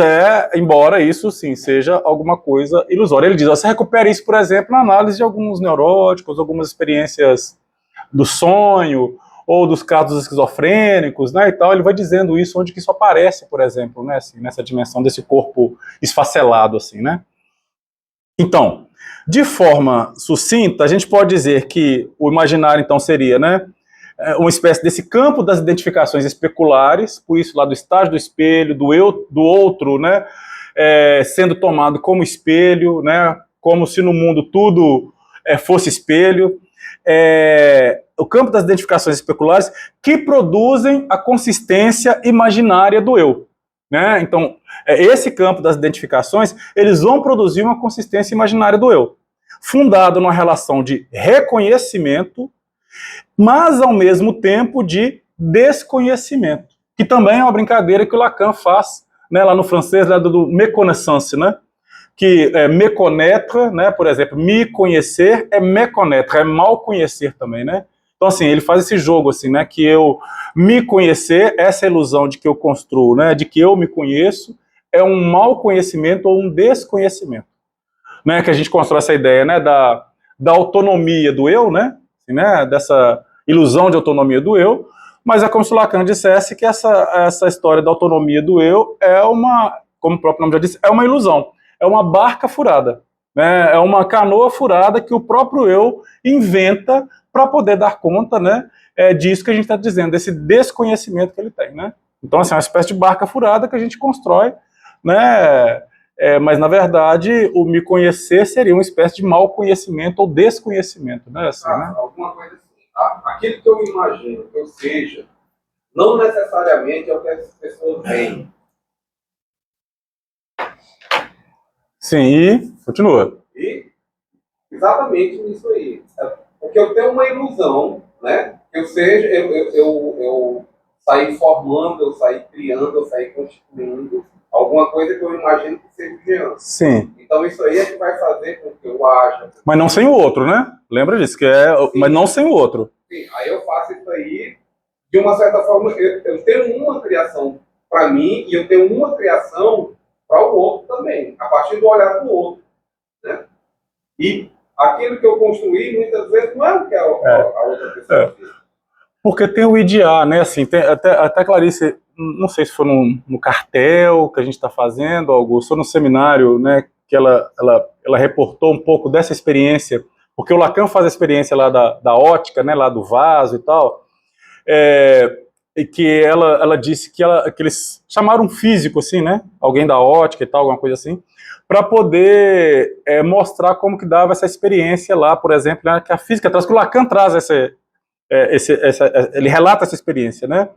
embora isso, sim, seja alguma coisa ilusória. Ele diz, você recupera isso, por exemplo, na análise de alguns neuróticos, algumas experiências do sonho, ou dos casos esquizofrênicos, né, e tal, ele vai dizendo isso, onde que isso aparece, por exemplo, né, assim, nessa dimensão desse corpo esfacelado, assim, né. Então, de forma sucinta, a gente pode dizer que o imaginário, então, seria, né, uma espécie desse campo das identificações especulares, por isso lá do estágio do espelho, do eu, do outro, né, sendo tomado como espelho, né, como se no mundo tudo fosse espelho, o campo das identificações especulares que produzem a consistência imaginária do eu. Né? Então, esse campo das identificações, eles vão produzir uma consistência imaginária do eu, fundado numa relação de reconhecimento, mas ao mesmo tempo de desconhecimento, que também é uma brincadeira que o Lacan faz, né, lá no francês, lá do méconnaissance, né? Que me connaître, né, por exemplo, me conhecer é me connaître, é mal conhecer também, né? Então, assim, ele faz esse jogo, assim, né, que eu me conhecer, essa ilusão de que eu construo, né, de que eu me conheço, é um mal conhecimento ou um desconhecimento, né, que a gente constrói essa ideia, né, da autonomia do eu, né, assim, né, dessa ilusão de autonomia do eu, mas é como se o Lacan dissesse que essa história da autonomia do eu é uma, como o próprio nome já disse, é uma ilusão. É uma barca furada, né? É uma canoa furada que o próprio eu inventa para poder dar conta, né, disso que a gente está dizendo, desse desconhecimento que ele tem. Né? Então, assim, é uma espécie de barca furada que a gente constrói, né, mas, na verdade, o me conhecer seria uma espécie de mal conhecimento ou desconhecimento. Né, assim, né? Alguma coisa assim. Aquilo que eu imagino que eu seja, não necessariamente é o que as pessoas veem. Sim, e continua. E exatamente nisso aí. Porque eu tenho uma ilusão, né? Eu sair formando, eu sair criando, eu sair constituindo alguma coisa que eu imagino que seja diante. Sim. Então isso aí é que vai fazer com que eu ache. Mas não sem o outro, né? Lembra disso, mas não sem o outro. Sim, aí eu faço isso aí, de uma certa forma, eu tenho uma criação para mim e eu tenho uma criação para o outro também, a partir do olhar do outro. Né? E aquilo que eu construí, muitas vezes, não é o que a outra pessoa fez. Porque tem o IDA, né? Assim, até Clarice, não sei se foi no cartel que a gente está fazendo, Augusto, ou no seminário, né, ela reportou um pouco dessa experiência, porque o Lacan faz a experiência lá da ótica, né, lá do vaso e tal, e que ela disse que eles chamaram um físico, assim, né, alguém da ótica e tal, alguma coisa assim, para poder mostrar como que dava essa experiência lá, por exemplo, né, que a física traz, que o Lacan traz ele relata essa experiência, né,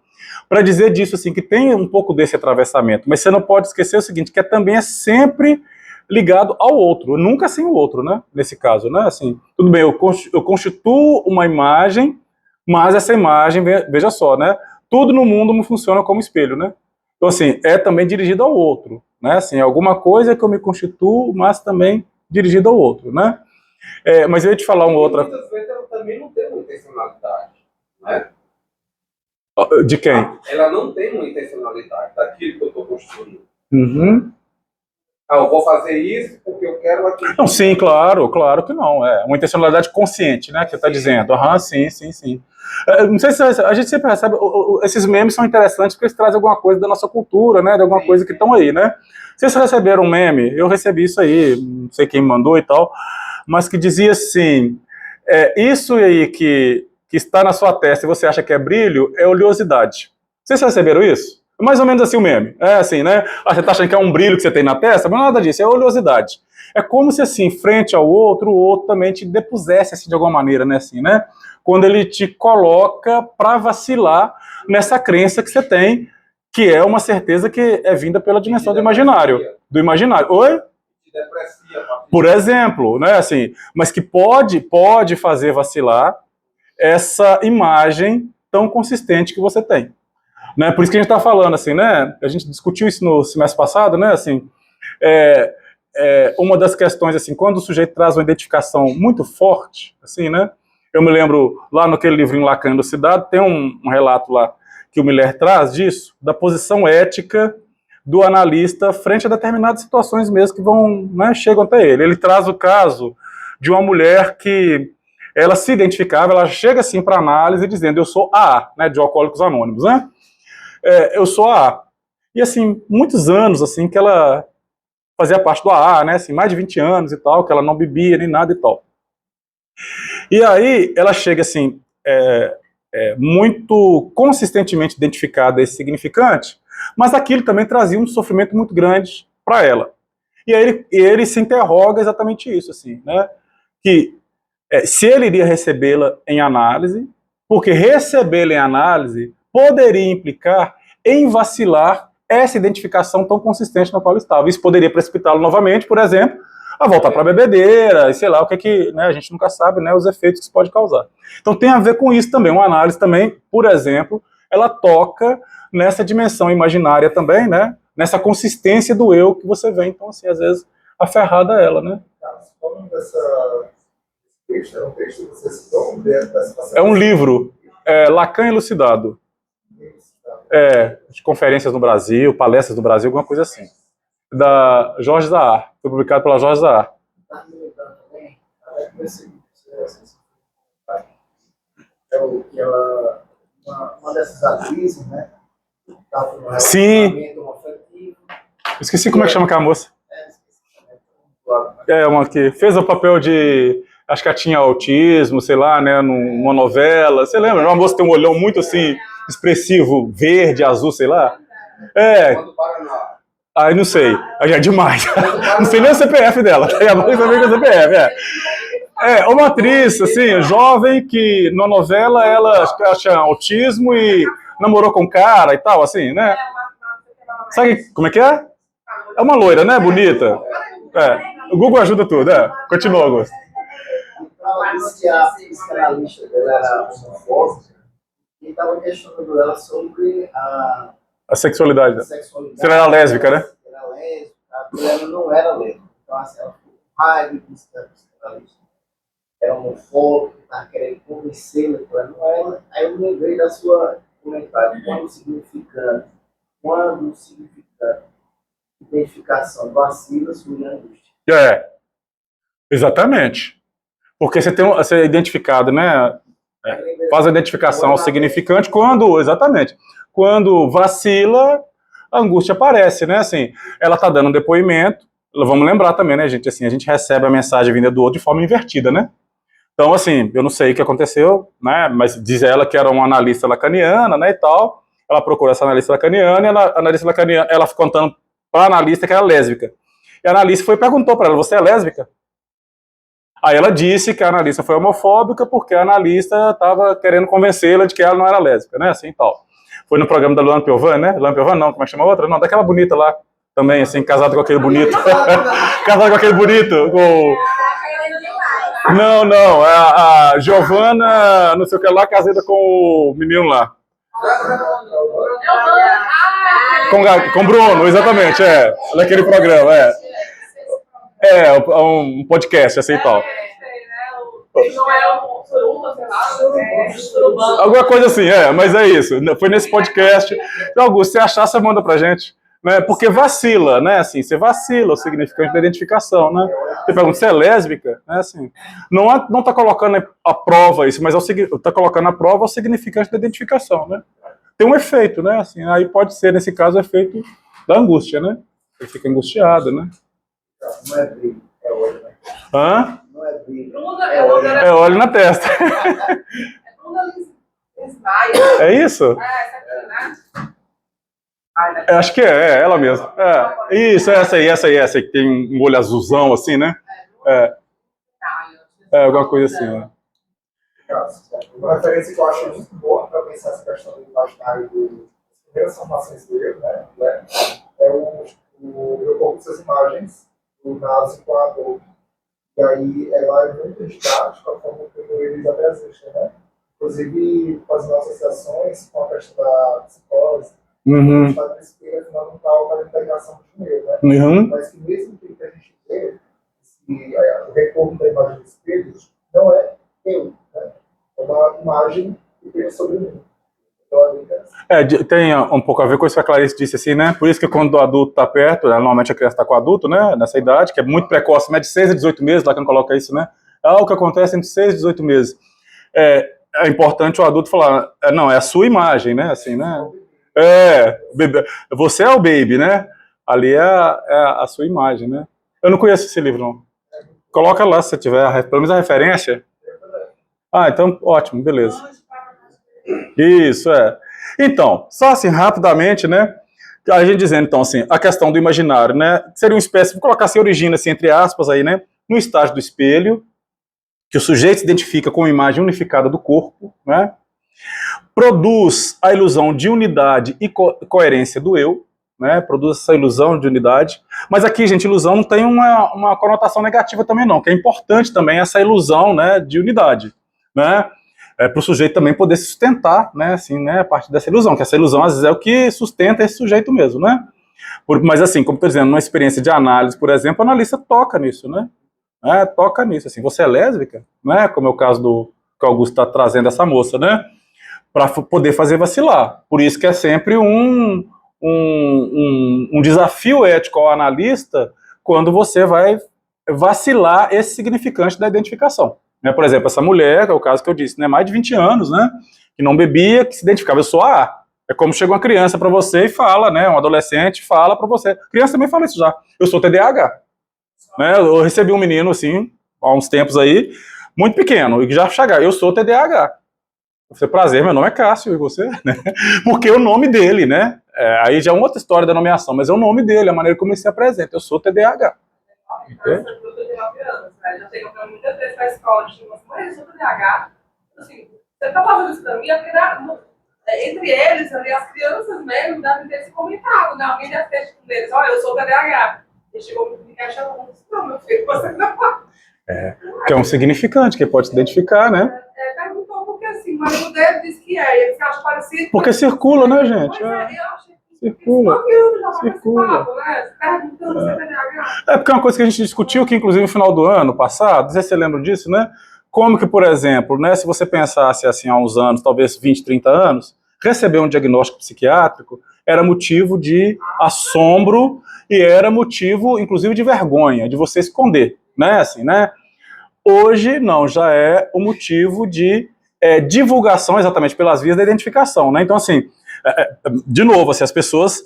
para dizer disso, assim, que tem um pouco desse atravessamento, mas você não pode esquecer o seguinte, que também é sempre ligado ao outro, nunca sem o outro, né, nesse caso, né, assim, tudo bem, eu constituo uma imagem, mas essa imagem, veja só, né, tudo no mundo não funciona como espelho, né, então, assim, é também dirigido ao outro, né, assim, alguma coisa que eu me constituo, mas também dirigido ao outro, né, mas eu ia te falar uma outra... Muitas vezes ela também não tem uma intencionalidade, né? De quem? Ela não tem uma intencionalidade daquilo que eu estou construindo. Uhum. Eu vou fazer isso porque eu quero aquilo. Não, sim, claro que não. É uma intencionalidade consciente, né, que você está dizendo. Sim. Não sei se a gente sempre recebe... Esses memes são interessantes porque eles trazem alguma coisa da nossa cultura, né, de alguma coisa que estão aí, né? Vocês receberam um meme? Eu recebi isso aí, não sei quem mandou e tal, mas que dizia assim, isso aí que está na sua testa e você acha que é brilho, é oleosidade. Vocês receberam isso? Mais ou menos assim o meme. É assim, né? Você está achando que é um brilho que você tem na testa, mas nada disso, é oleosidade. É como se, assim, frente ao outro, o outro também te depusesse, assim, de alguma maneira, né? Assim, né? Quando ele te coloca para vacilar nessa crença que você tem, que é uma certeza que é vinda pela dimensão do imaginário. Do imaginário. Oi? Por exemplo, né? Assim, mas que pode fazer vacilar essa imagem tão consistente que você tem. Né? Por isso que a gente está falando, assim, né? A gente discutiu isso no semestre passado, né? Assim, uma das questões, assim, quando o sujeito traz uma identificação muito forte, assim, né? Eu me lembro, lá naquele livrinho Lacan Elucidado, tem um relato lá que o Miller traz disso, da posição ética do analista frente a determinadas situações mesmo que vão, né, chegam até ele. Ele traz o caso de uma mulher que ela se identificava, ela chega assim para análise dizendo, eu sou AA, né, de Alcoólicos Anônimos, né? Eu sou AA. E assim, muitos anos assim que ela fazia parte do AA, né, assim, mais de 20 anos e tal, que ela não bebia nem nada e tal. E aí ela chega assim, muito consistentemente identificada esse significante, mas aquilo também trazia um sofrimento muito grande para ela. E aí ele se interroga exatamente isso, assim, né, que se ele iria recebê-la em análise, porque recebê-la em análise poderia implicar em vacilar essa identificação tão consistente na qual estava. Isso poderia precipitá-lo novamente, por exemplo, a voltar para a bebedeira, e sei lá, o que né, a gente nunca sabe, né, os efeitos que isso pode causar. Então tem a ver com isso também. Uma análise também, por exemplo, ela toca nessa dimensão imaginária também, né, nessa consistência do eu que você vê, então, assim, às vezes, aferrada a ela, né. Falando dessa texto, é um texto que você citou, é um livro, Lacan Elucidado. De conferências no Brasil, palestras no Brasil, alguma coisa assim. Da Jorge Zahar, foi publicado pela Jorge Zahar. Uma dessas atrizes, né? Sim. Esqueci como é que chama aquela moça. Uma que fez o papel de... Acho que ela tinha autismo, sei lá, né? Numa novela. Você lembra? Uma moça que tem um olhão muito assim, expressivo, verde, azul, sei lá. Aí não sei. Aí é demais. Não sei nem o CPF dela. Aí a mãe também com o CPF, uma atriz, assim, jovem, que na novela ela tinha autismo e namorou com um cara e tal, assim, né? Sabe como é que é? É uma loira, né? Bonita. O Google ajuda tudo, Continua, Augusto. Ela disse que a psicanalista dela era homofóbica e estava questionando ela sobre a sexualidade. Se ela era lésbica, né? Era lésbica, ela não era lésbica. Então, assim, ela ficou com raiva disso da psicanalista. Era homofóbica, estava querendo convencê-la, ela não era. Aí eu me lembrei da sua comentário. Quando o significante, identificação vacila, surge a angústia. Exatamente. Porque você é identificado, né? Faz a identificação ao significante quando vacila, a angústia aparece, né? Assim, ela está dando um depoimento vamos lembrar também, né, gente, assim, a gente recebe a mensagem vinda do outro de forma invertida, né? Então, assim, eu não sei o que aconteceu, né, mas diz ela que era uma analista lacaniana, né, e tal. Ela procurou essa analista lacaniana e a analista lacaniana, ela ficou contando para a analista que era lésbica. E a analista foi e perguntou para ela, você é lésbica? Aí ela disse que a analista foi homofóbica porque a analista estava querendo convencê-la de que ela não era lésbica, né, assim e tal. Foi no programa da Luana Piovani, né? Luana Piovani não, como é que chama a outra? Não, daquela bonita lá, também, assim, casada com aquele bonito. Casada com aquele bonito. Com... Não, é a Giovana, não sei o que lá, casada com o menino lá. Com o Bruno, exatamente, naquele programa, um podcast, assim e tal. Alguma coisa assim, mas é isso. Foi nesse podcast. Então, Augusto, se achar, você manda pra gente. Né? Porque vacila, né? Assim, você vacila o significante da identificação, né? Você pergunta, você é lésbica? Né? Assim, não tá colocando a prova isso, mas tá colocando a prova o significante da identificação, né? Tem um efeito, né? Assim, aí pode ser, nesse caso, o efeito da angústia, né? Ele fica angustiado, né? Não é brilho, é olho, né? Hã? Não é brilho. É olho na testa. É isso? Acho que é ela mesma. Isso, essa aí, que tem um olho azulzão, assim, né? Alguma coisa assim, né? Uma referência que eu acho muito boa para pensar essa questão do imaginário das primeiras formações dele, né? É o Meu Corpo e Suas Imagens, do Nazi com a dor. E aí ela é muito didática a forma que o Elisa apresenta, né? Inclusive fazendo associações com a questão da psicose, o estado do espelho é fundamental para a integração do meio, né? Mas que mesmo que a gente vê, o retorno da imagem do espelho não é eu, né? É uma imagem que tem sobre mim. Tem um pouco a ver com isso que a Clarice disse, assim, né? Por isso que quando o adulto está perto, normalmente a criança está com o adulto, né? Nessa idade, que é muito precoce, mas de 6 a 18 meses, lá que não coloca isso, né? O que acontece entre 6 e 18 meses. É importante o adulto falar, não, é a sua imagem, né? Assim, né? Você é o baby, né? Ali é a sua imagem, né? Eu não conheço esse livro, não. Coloca lá, se você tiver, pelo menos a referência. Então, ótimo, beleza. Isso, Então, só assim, rapidamente, né? A gente dizendo, então, assim, a questão do imaginário, né? Seria uma espécie, vou colocar assim, origina, assim, entre aspas, aí, né? No estágio do espelho, que o sujeito se identifica com a imagem unificada do corpo, né? Produz a ilusão de unidade e coerência do eu, né? Produz essa ilusão de unidade. Mas aqui, gente, ilusão não tem uma conotação negativa também, não, que é importante também essa ilusão, né, de unidade, né? Para o sujeito também poder se sustentar, né, assim, né, a partir dessa ilusão, que essa ilusão às vezes é o que sustenta esse sujeito mesmo, né? Mas assim, como estou dizendo, numa experiência de análise, por exemplo, o analista toca nisso, né? Toca nisso, assim, você é lésbica, né? Como é o caso do que o Augusto está trazendo essa moça, né? Para poder fazer vacilar. Por isso que é sempre um desafio ético ao analista quando você vai vacilar esse significante da identificação. Por exemplo, essa mulher, que é o caso que eu disse, né, mais de 20 anos, né, que não bebia, que se identificava, eu sou A. É como chega uma criança para você e fala, né, um adolescente fala para você. Criança também fala isso já. Eu sou TDAH. Né, eu recebi um menino, assim, há uns tempos aí, muito pequeno, e já chega, eu sou TDAH. Eu falei, prazer, meu nome é Cássio, e você? Porque é o nome dele, né? Aí já é uma outra história da nomeação, mas é o nome dele, a maneira como ele se apresenta. Eu sou TDAH. Eu tenho 9 anos, né? Já tenho pra muitas vezes na escola, de mas eu sou TDAH. Assim, você tá fazendo isso pra mim, entre eles, ali, as crianças mesmo devem ter se comunicado, né? Alguém deve ter com eles, eu sou TDAH. E chegou me achando, não, meu filho, você não pode. Que é um significante, que pode se identificar, né? Perguntou porque assim, mas o David disse que ele se acha parecido. Porque circula, né, gente? Eu achei circula. Porque é uma coisa que a gente discutiu, que inclusive no final do ano passado, não sei se você lembra disso, né? Como que, por exemplo, né, se você pensasse assim há uns anos, talvez 20, 30 anos, receber um diagnóstico psiquiátrico era motivo de assombro e era motivo, inclusive, de vergonha, de você esconder, né? Assim, né? Hoje, não, já é o motivo de divulgação exatamente pelas vias da identificação, né? Então, assim, De novo, assim, as pessoas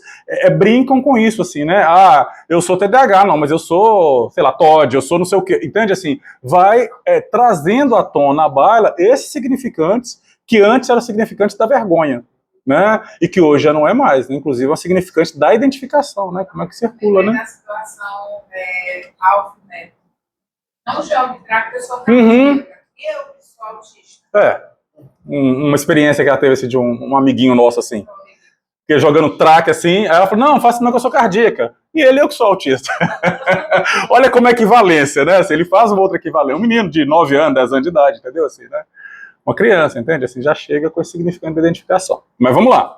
brincam com isso, assim, né? Ah, eu sou TDAH, não, mas eu sou, sei lá, TOD, eu sou não sei o quê. Entende? Assim, vai trazendo à tona à baila esses significantes que antes eram significantes da vergonha, né? E que hoje já não é mais, né? Inclusive é um significante da identificação, né? Como é que circula, né? Na situação alfa, né? Não jogue trago pessoa Uhum. Eu sou autista. Uma experiência que ela teve assim, de um amiguinho nosso, assim, que jogando track, assim, aí ela falou, não faça não que eu sou cardíaca. E ele, eu que sou autista. Olha como é equivalência, né? Assim, ele faz uma outra equivalência. Um menino de 9 anos, 10 anos de idade, entendeu? Assim, né? Uma criança, entende? Assim, já chega com esse significante de identificação. Mas vamos lá.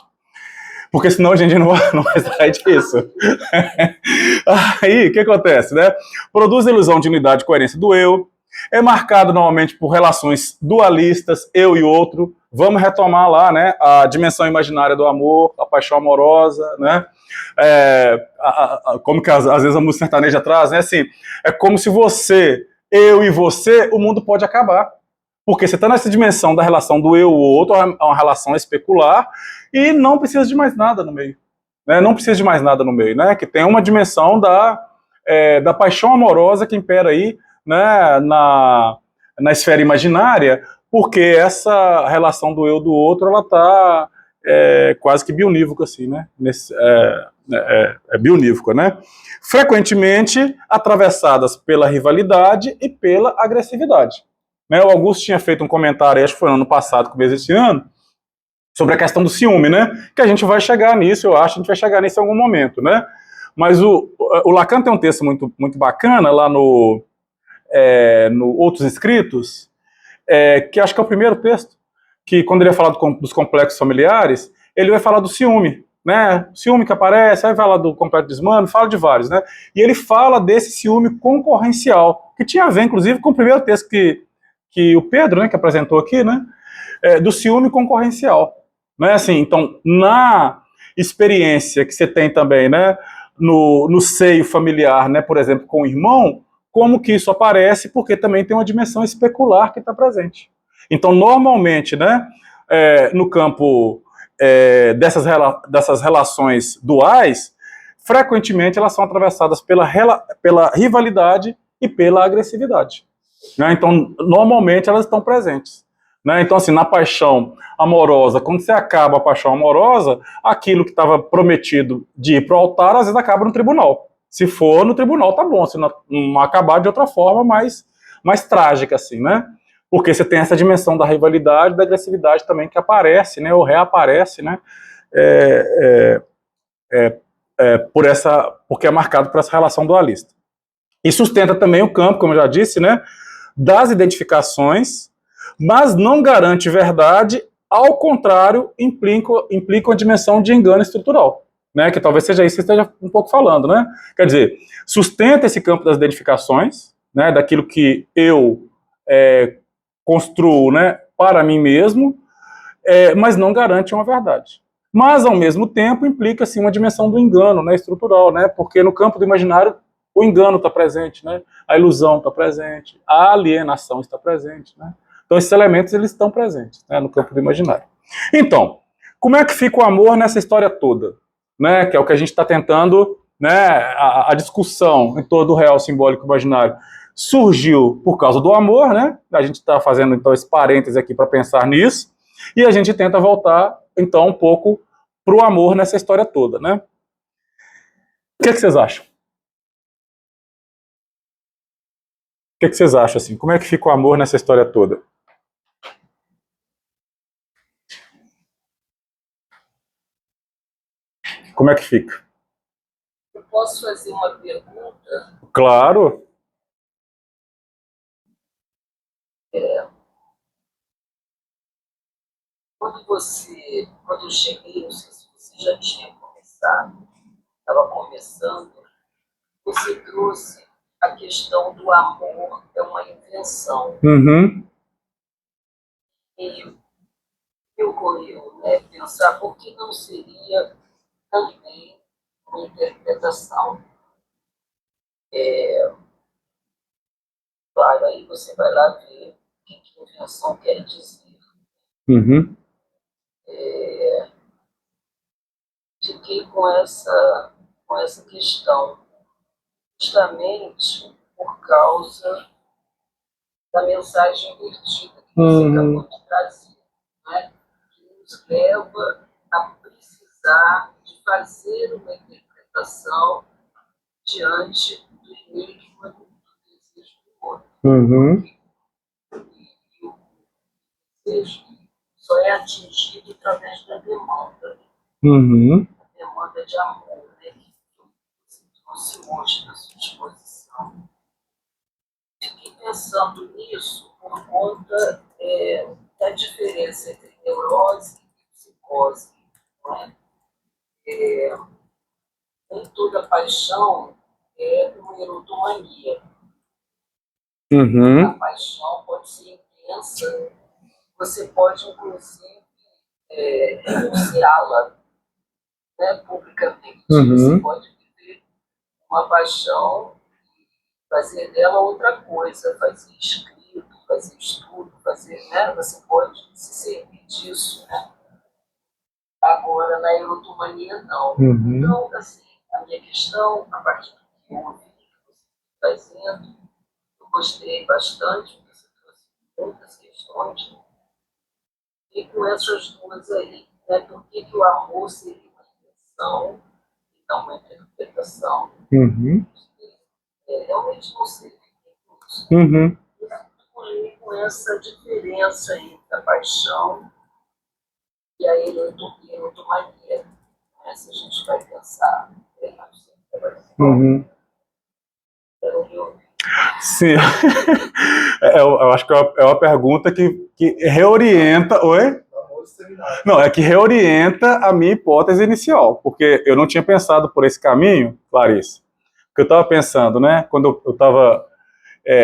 Porque senão a gente não vai sair disso. Aí, o que acontece, né? Produz a ilusão de unidade e coerência do eu, é marcado normalmente por relações dualistas, eu e outro. Vamos retomar lá, né, a dimensão imaginária do amor, a paixão amorosa, né? Como que às vezes a música sertaneja traz, né? Assim, é como se eu e você, o mundo pode acabar. Porque você está nessa dimensão da relação do eu e o outro, é uma relação especular, e não precisa de mais nada no meio. Né? Não precisa de mais nada no meio, né? Que tem uma dimensão da paixão amorosa que impera aí, né, na esfera imaginária, porque essa relação do eu do outro, ela está quase que bionívoca, assim, né? Bionívoca, né? Frequentemente atravessadas pela rivalidade e pela agressividade. Né? O Augusto tinha feito um comentário, acho que foi no ano passado, começo desse ano, sobre a questão do ciúme, né? Que a gente vai chegar nisso, eu acho, a gente vai chegar nisso em algum momento, né? Mas o Lacan tem um texto muito, muito bacana lá no Outros Escritos, que acho que é o primeiro texto, que quando ele vai falar dos complexos familiares, ele vai falar do ciúme, né? Ciúme que aparece, aí vai falar do complexo de desmame, fala de vários, né? E ele fala desse ciúme concorrencial, que tinha a ver, inclusive, com o primeiro texto que o Pedro, né, que apresentou aqui, né? Do ciúme concorrencial. Né? Assim, então, na experiência que você tem também, né, no seio familiar, né, por exemplo, com o irmão, como que isso aparece? Porque também tem uma dimensão especular que está presente. Então, normalmente, né, no campo dessas relações duais, frequentemente elas são atravessadas pela rivalidade e pela agressividade. Né? Então, normalmente elas estão presentes. Né? Então, assim, na paixão amorosa, quando você acaba a paixão amorosa, aquilo que estava prometido de ir para o altar, às vezes acaba no tribunal. Se for no tribunal, tá bom. Se não acabar de outra forma, mais trágica, assim, né? Porque você tem essa dimensão da rivalidade, da agressividade também que aparece, né? Ou reaparece, né? Porque é marcado por essa relação dualista. E sustenta também o campo, como eu já disse, né? Das identificações, mas não garante verdade, ao contrário, implica uma dimensão de engano estrutural, né? Que talvez seja isso que você esteja um pouco falando, né? Quer dizer, sustenta esse campo das identificações, né? Daquilo que eu construo, né? Para mim mesmo, mas não garante uma verdade. Mas, ao mesmo tempo, implica, assim, uma dimensão do engano, né? Estrutural, né? Porque no campo do imaginário o engano está presente, né? A ilusão está presente, a alienação está presente, né? Então esses elementos eles estão presentes, né, no campo do imaginário. Então, como é que fica o amor nessa história toda, né? Que é o que a gente está tentando, né? A discussão em torno do real simbólico imaginário surgiu por causa do amor, né? A gente está fazendo então esse parêntese aqui para pensar nisso e a gente tenta voltar então um pouco para o amor nessa história toda, né? O que vocês acham? O que vocês acham, assim? Como é que fica o amor nessa história toda? Como é que fica? Eu posso fazer uma pergunta? Claro. Quando eu cheguei, não sei se você já tinha começado, estava começando, você trouxe a questão do amor é uma invenção. Uhum. E me ocorreu, né, pensar por que não seria também uma interpretação. Claro, aí você vai lá ver o que invenção quer dizer. Uhum. fiquei com essa questão, justamente por causa da mensagem invertida que você acabou de trazer, né? Que nos leva a precisar de fazer uma interpretação diante do enigma do desejo do outro. E o desejo só é atingido através da demanda. A demanda de amor, né? Que você trouxe hoje na sua exposição. Fiquei pensando nisso por conta da diferença entre neurose e psicose. Não é? Nem toda paixão é uma erotomania. A paixão pode ser intensa, você pode, inclusive, denunciá-la, né, publicamente. Você pode viver uma paixão e fazer dela outra coisa, fazer escrito, fazer estudo, né, você pode se servir disso, né? Agora, na erotomania, não. Então, assim, a minha questão, a partir do que eu ouvi que você está dizendo, eu gostei bastante, você trouxe muitas questões, e com essas duas aí, né, por que o amor seria uma invenção e não uma interpretação? Realmente não sei. Com essa diferença entre a paixão e a erotomania, né, se a gente vai pensar, Sim, eu acho que é uma pergunta que reorienta. Oi? Não, é que reorienta a minha hipótese inicial, porque eu não tinha pensado por esse caminho, Clarice. Porque eu estava pensando, né, quando eu estava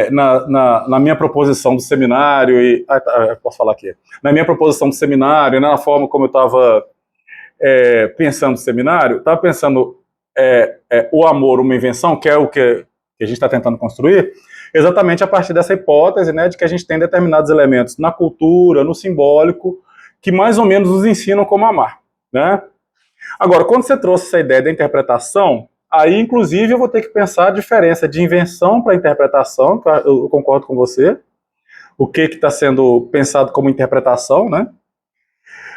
na minha proposição do seminário, posso falar aqui, na minha proposição do seminário, né, na forma como eu estava pensando no seminário, estava pensando o amor, uma invenção, que é o que a gente está tentando construir, exatamente a partir dessa hipótese, né, de que a gente tem determinados elementos na cultura, no simbólico, que mais ou menos nos ensinam como amar, né? Agora, quando você trouxe essa ideia da interpretação, aí, inclusive, eu vou ter que pensar a diferença de invenção para interpretação, que eu concordo com você, o que está sendo pensado como interpretação, né?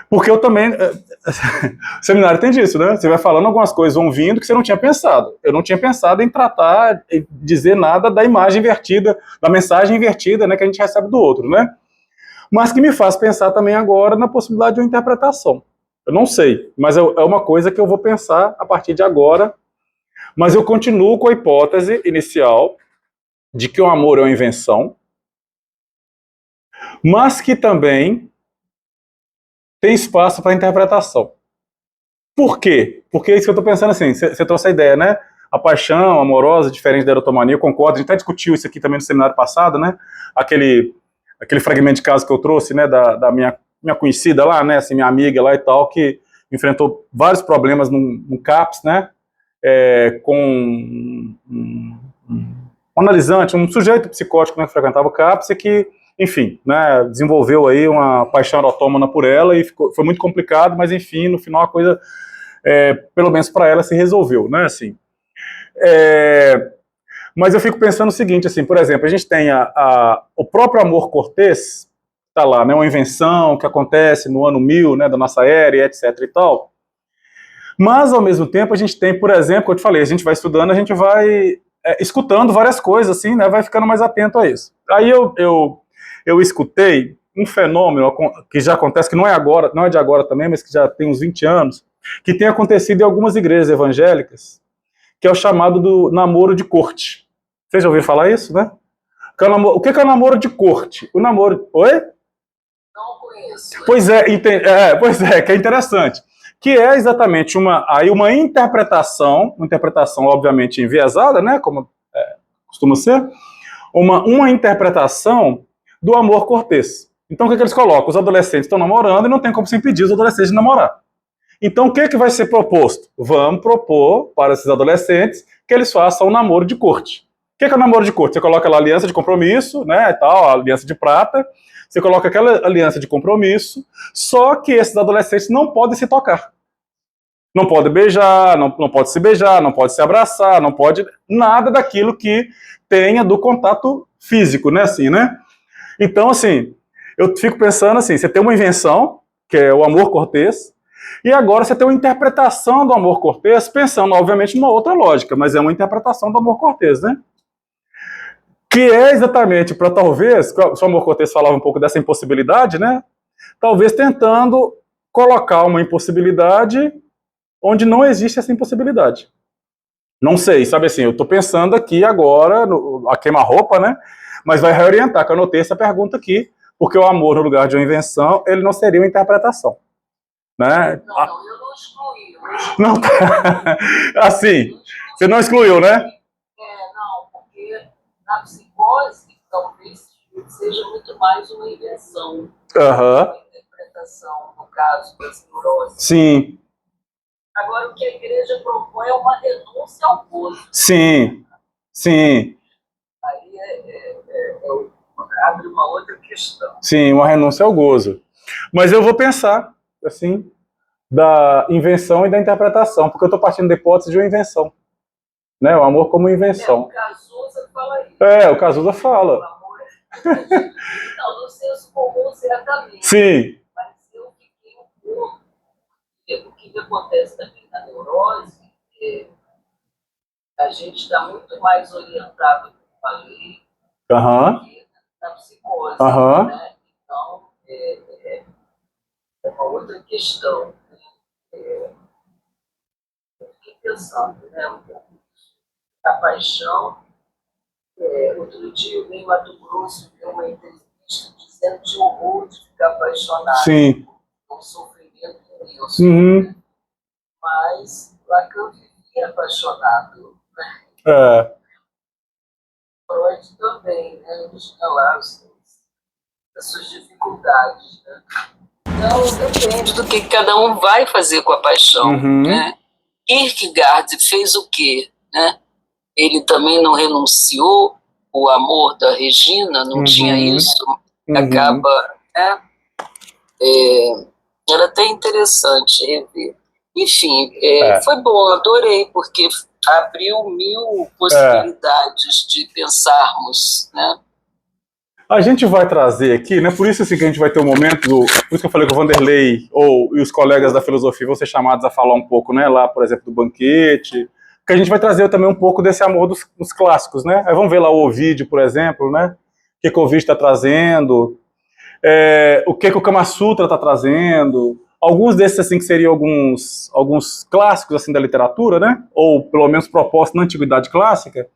Porque eu também... O seminário tem disso, né? Você vai falando algumas coisas, vão vindo, que você não tinha pensado. Eu não tinha pensado em tratar, em dizer nada da imagem invertida, da mensagem invertida, né, que a gente recebe do outro, né? Mas que me faz pensar também agora na possibilidade de uma interpretação. Eu não sei, mas é uma coisa que eu vou pensar a partir de agora. Mas eu continuo com a hipótese inicial de que o amor é uma invenção, mas que também tem espaço para interpretação. Por quê? Porque é isso que eu estou pensando assim, você trouxe a ideia, né? A paixão amorosa, diferente da erotomania, eu concordo, a gente até discutiu isso aqui também no seminário passado, né? Aquele fragmento de caso que eu trouxe, né, da minha conhecida lá, né, assim, minha amiga lá e tal, que enfrentou vários problemas no CAPS, né? Com um analisante, um sujeito psicótico, né, que frequentava o CAPS e que, enfim, né, desenvolveu aí uma paixão erotomana por ela e foi muito complicado, mas enfim, no final a coisa, pelo menos para ela, se resolveu, né, assim. Mas eu fico pensando o seguinte, assim, por exemplo, a gente tem o próprio amor cortês, tá lá, né, uma invenção que acontece no ano 1000, né, da nossa era, e etc e tal. Mas, ao mesmo tempo, a gente tem, por exemplo, como eu te falei, a gente vai estudando, a gente vai escutando várias coisas, assim, né, vai ficando mais atento a isso. Aí eu escutei um fenômeno que já acontece, que não é agora, não é de agora também, mas que já tem uns 20 anos, que tem acontecido em algumas igrejas evangélicas, que é o chamado do namoro de corte. Vocês já ouviram falar isso, né? O que é o namoro de corte? O namoro... Oi? Não conheço. Pois que é interessante. Que é exatamente uma interpretação, obviamente enviesada, né, como costuma ser, uma interpretação do amor cortês. Então o que eles colocam? Os adolescentes estão namorando e não tem como se impedir os adolescentes de namorar. Então o que vai ser proposto? Vamos propor para esses adolescentes que eles façam um namoro de corte. O que é o namoro de corte? Você coloca lá a aliança de compromisso, né, e tal, a aliança de prata, você coloca aquela aliança de compromisso, só que esses adolescentes não podem se tocar. Não pode beijar, não pode se beijar, não pode se abraçar, não pode nada daquilo que tenha do contato físico, né, assim, né? Então, assim, eu fico pensando assim, você tem uma invenção, que é o amor cortês, e agora você tem uma interpretação do amor cortês, pensando, obviamente, numa outra lógica, mas é uma interpretação do amor cortês, né? Que é exatamente para talvez, se o amor cortês falava um pouco dessa impossibilidade, né? Talvez tentando colocar uma impossibilidade onde não existe essa impossibilidade. Não sei, sabe assim, eu estou pensando aqui agora, a queima-roupa, né? Mas vai reorientar, que eu anotei essa pergunta aqui, porque o amor, no lugar de uma invenção, ele não seria uma interpretação. Né? Não, eu não excluí. Não, assim, você não excluiu, né? Não, porque na psicose, talvez seja muito mais uma invenção. Uma interpretação, no caso das neuroses. Sim. Agora, o que a igreja propõe é uma renúncia ao gozo. Sim, sim. Aí abre uma outra questão. Sim, uma renúncia ao gozo. Mas eu vou pensar, assim, da invenção e da interpretação, porque eu estou partindo da hipótese de uma invenção. Né? O amor como invenção. O Cazuza fala isso. O Cazuza fala. O amor não, no senso comum, certamente. Sim. Mas eu fiquei um pouco. O que acontece também na neurose é a gente está muito mais orientado, como eu falei, que na psicose. Né? Então, é uma outra questão. Eu fiquei pensando, né, um pouco a paixão. Outro dia eu vi em Mato Grosso ver uma entrevista dizendo de horror de ficar apaixonado. Sim. Um sofrimento imenso. Né? Mas Lacan vivia apaixonado. Né? Freud também, né? Ele tinha lá as suas dificuldades. Né? Então, depende do que cada um vai fazer com a paixão. Né? Kierkegaard fez o quê? Né? Ele também não renunciou o amor da Regina, não tinha isso. Acaba... Né? Era até interessante rever. Enfim, foi bom, adorei, porque abriu 1000 possibilidades de pensarmos, né? A gente vai trazer aqui, né? Por isso assim, que a gente vai ter um momento, por isso que eu falei que o Vanderlei e os colegas da filosofia vão ser chamados a falar um pouco, né? Lá, por exemplo, do banquete, que a gente vai trazer também um pouco desse amor dos clássicos, né? Aí vamos ver lá o Ovídio, por exemplo, né? O que o Ovídio está trazendo, o que o Kama Sutra está trazendo, alguns desses assim que seriam alguns clássicos assim da literatura, né? Ou pelo menos propostos na antiguidade clássica,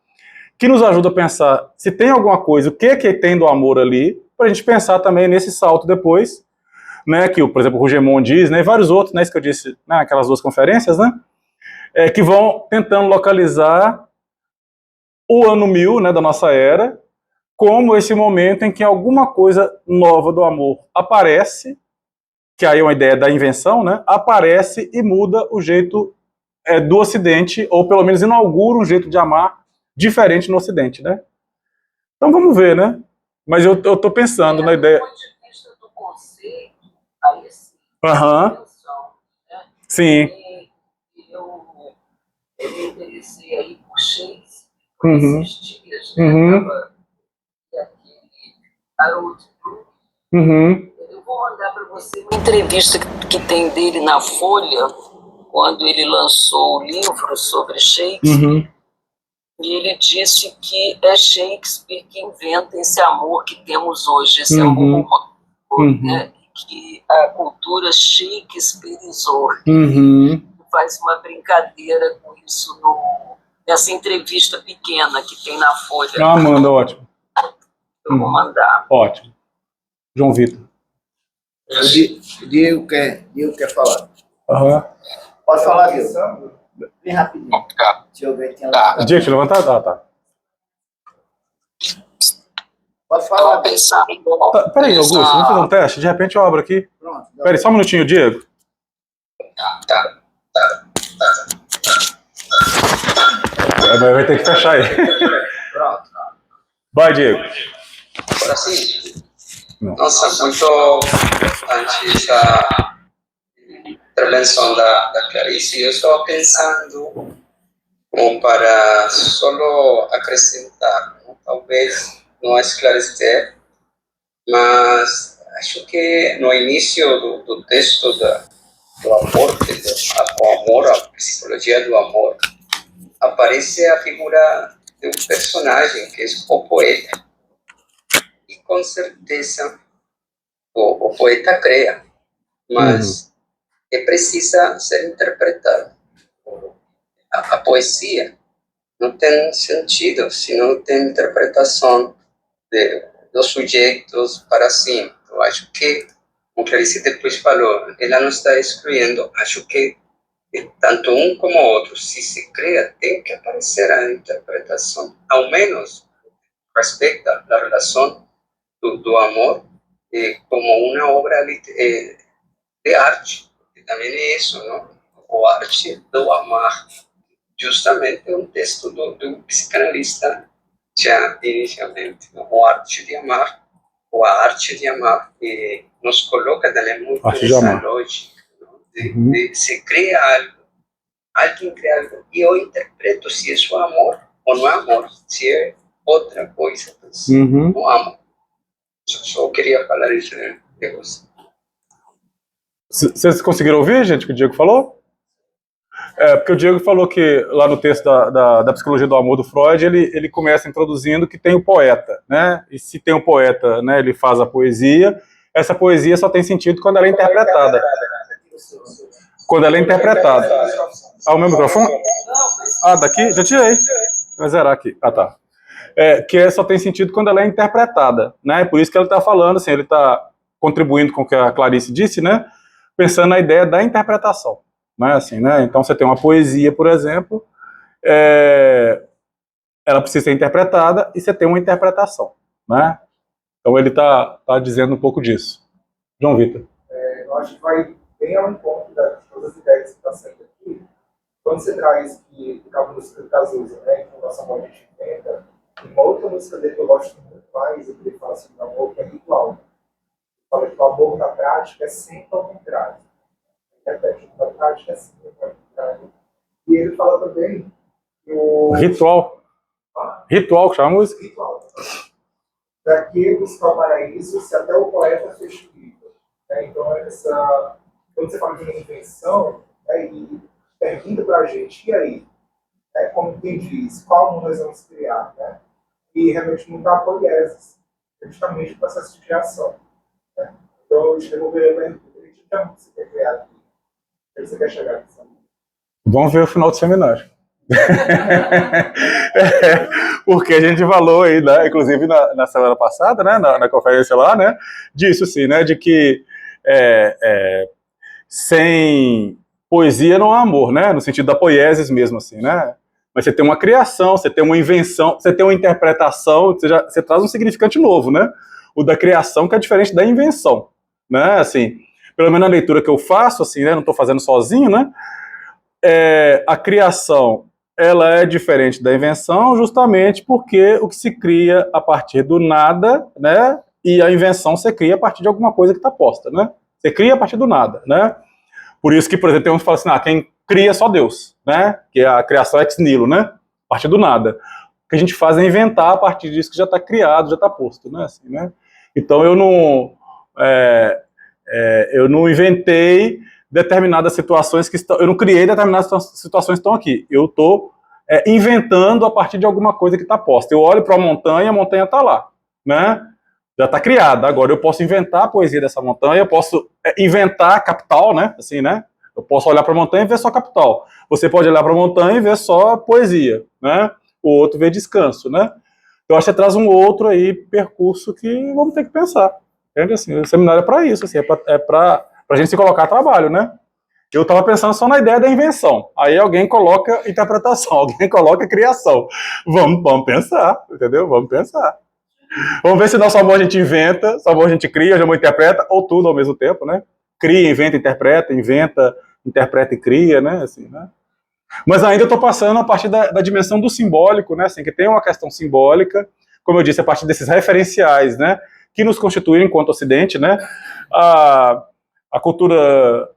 que nos ajuda a pensar se tem alguma coisa, o que tem do amor ali, para a gente pensar também nesse salto depois, né? Que, por exemplo, o Rougemont diz, né? E vários outros, né? Isso que eu disse naquelas 2 conferências, né? Que vão tentando localizar o ano 1000, né? Da nossa era, como esse momento em que alguma coisa nova do amor aparece, que aí é uma ideia da invenção, né? Aparece e muda o jeito do Ocidente, ou pelo menos inaugura um jeito de amar diferente no Ocidente, né? Então vamos ver, né? Mas eu tô pensando na ideia... Do ponto de vista do conceito, aí sim, invenção, né? Sim. Eu me interessei aí por Shakespeare, por esses dias, né? Harold Bloom. Eu vou mandar para você uma entrevista que tem dele na Folha, quando ele lançou o livro sobre Shakespeare, e ele disse que é Shakespeare que inventa esse amor que temos hoje, esse amor romântico, né? Que a cultura shakespearizou. Faz uma brincadeira com isso nessa entrevista pequena que tem na Folha. Manda, ótimo. Eu vou mandar. Ótimo. João Vitor. O Diego quer falar. Pode falar, Diego. Bem rapidinho. Deixa eu ver quem Diego, deixa eu levantar. Tá. Pode falar. Peraí, Augusto, vamos fazer um teste? De repente eu abro aqui. Pronto. Peraí, só um minutinho, Diego. Vai ter que fechar aí. Pronto. Vai, Diego. Agora sim. Nossa, muito importante essa intervenção da Clarice, eu estou pensando, como para só acrescentar, talvez não esclarecer, mas acho que no início do texto do amor, o amor, a psicologia do amor, aparece a figura de um personagem que é o poeta. E com certeza o poeta cria, mas precisa ser interpretado. A poesia não tem sentido se não tem interpretação dos sujeitos para si. Eu acho que, como Clarice depois falou, ela não está excluindo. Acho que tanto um como o outro, se se cria, tem que aparecer a interpretação, ao menos respeita a relação do amor como uma obra de arte. E também é isso, não? O arte do amar. Justamente é um texto do psicanalista já inicialmente, não? O arte de amar, ou a arte de amar, nos coloca também muito nessa lógica, de se cria algo, alguém cria algo, e eu interpreto se isso é amor ou não é amor, se é outra coisa, não amo. Só queria falar isso de você. Vocês conseguiram ouvir, gente, o que o Diego falou? Porque o Diego falou que lá no texto da Psicologia do Amor do Freud, ele começa introduzindo que tem o poeta, né? E se tem o poeta, né, ele faz a poesia, essa poesia só tem sentido quando ela é interpretada. Quando ela é interpretada. Ah, o meu microfone? Ah, daqui? Já tirei. Vai zerar aqui. Ah, tá. Que só tem sentido quando ela é interpretada, né? Por isso que ele está falando, assim, ele está contribuindo com o que a Clarice disse, né? Pensando na ideia da interpretação, né? Assim, né? Então você tem uma poesia, por exemplo, ela precisa ser interpretada e você tem uma interpretação, né? Então ele está dizendo um pouco disso. João Vitor. Eu acho que vai bem ao encontro das todas as ideias que está sendo aqui. Quando você traz que a música do Cazuza, né? Que nossa mãe a gente inventa. Uma outra música dele que eu gosto muito mais, que ele fala sobre o amor, que é Ritual. Ele fala que o amor na prática é sempre ao contrário. Na prática é sempre ao contrário. E ele fala também que o... Ritual. Ritual, que chama a música? Ritual. Para que buscar o paraíso se até o poeta fez livro? Então, quando você fala de uma invenção, e pergunta para a gente, e aí? Como quem diz, qual nós vamos criar, né? E realmente não dá poieses, justamente o processo de criação. Né? Então, eu desenvolver a pergunta, o que você quer criar aqui? O que você quer chegar aqui? Vamos ver o final do seminário. Porque a gente falou aí, né, inclusive na semana passada, né, na conferência lá, né, disso sim, né, de que sem poesia não há amor, né, no sentido da poiesis mesmo, assim, né. Mas você tem uma criação, você tem uma invenção, você tem uma interpretação, você traz um significante novo, né? O da criação que é diferente da invenção, né? Assim, pelo menos na leitura que eu faço, assim, né? Não estou fazendo sozinho, né? A criação, ela é diferente da invenção justamente porque o que se cria a partir do nada, né? E a invenção você cria a partir de alguma coisa que está posta, né? Você cria a partir do nada, né? Por isso que, por exemplo, tem uns que falam assim, quem cria é só Deus, né? Que é a criação ex nihilo, né? A partir do nada. O que a gente faz é inventar a partir disso que já está criado, já está posto, né? Assim, né? Então eu não inventei determinadas situações que estão, eu não criei determinadas situações que estão aqui. Eu estou inventando a partir de alguma coisa que está posta. Eu olho para a montanha está lá, né? Já está criada. Agora eu posso inventar a poesia dessa montanha, eu posso inventar a capital, né? Assim, né? Eu posso olhar para a montanha e ver só capital. Você pode olhar para a montanha e ver só poesia, né? O outro vê descanso, né? Eu acho que você traz um outro aí percurso que vamos ter que pensar. Entende? Assim, o seminário é para isso, assim, é para a gente se colocar a trabalho, né? Eu estava pensando só na ideia da invenção. Aí alguém coloca interpretação, alguém coloca criação. Vamos pensar, entendeu? Vamos pensar. Vamos ver se nosso amor a gente inventa, nosso amor a gente cria, nosso amor interpreta, ou tudo ao mesmo tempo, né? Cria, inventa, interpreta e cria, né? Assim, né? Mas ainda estou passando a partir da dimensão do simbólico, né? Assim, que tem uma questão simbólica, como eu disse, a partir desses referenciais, né? Que nos constituem enquanto Ocidente, né? A cultura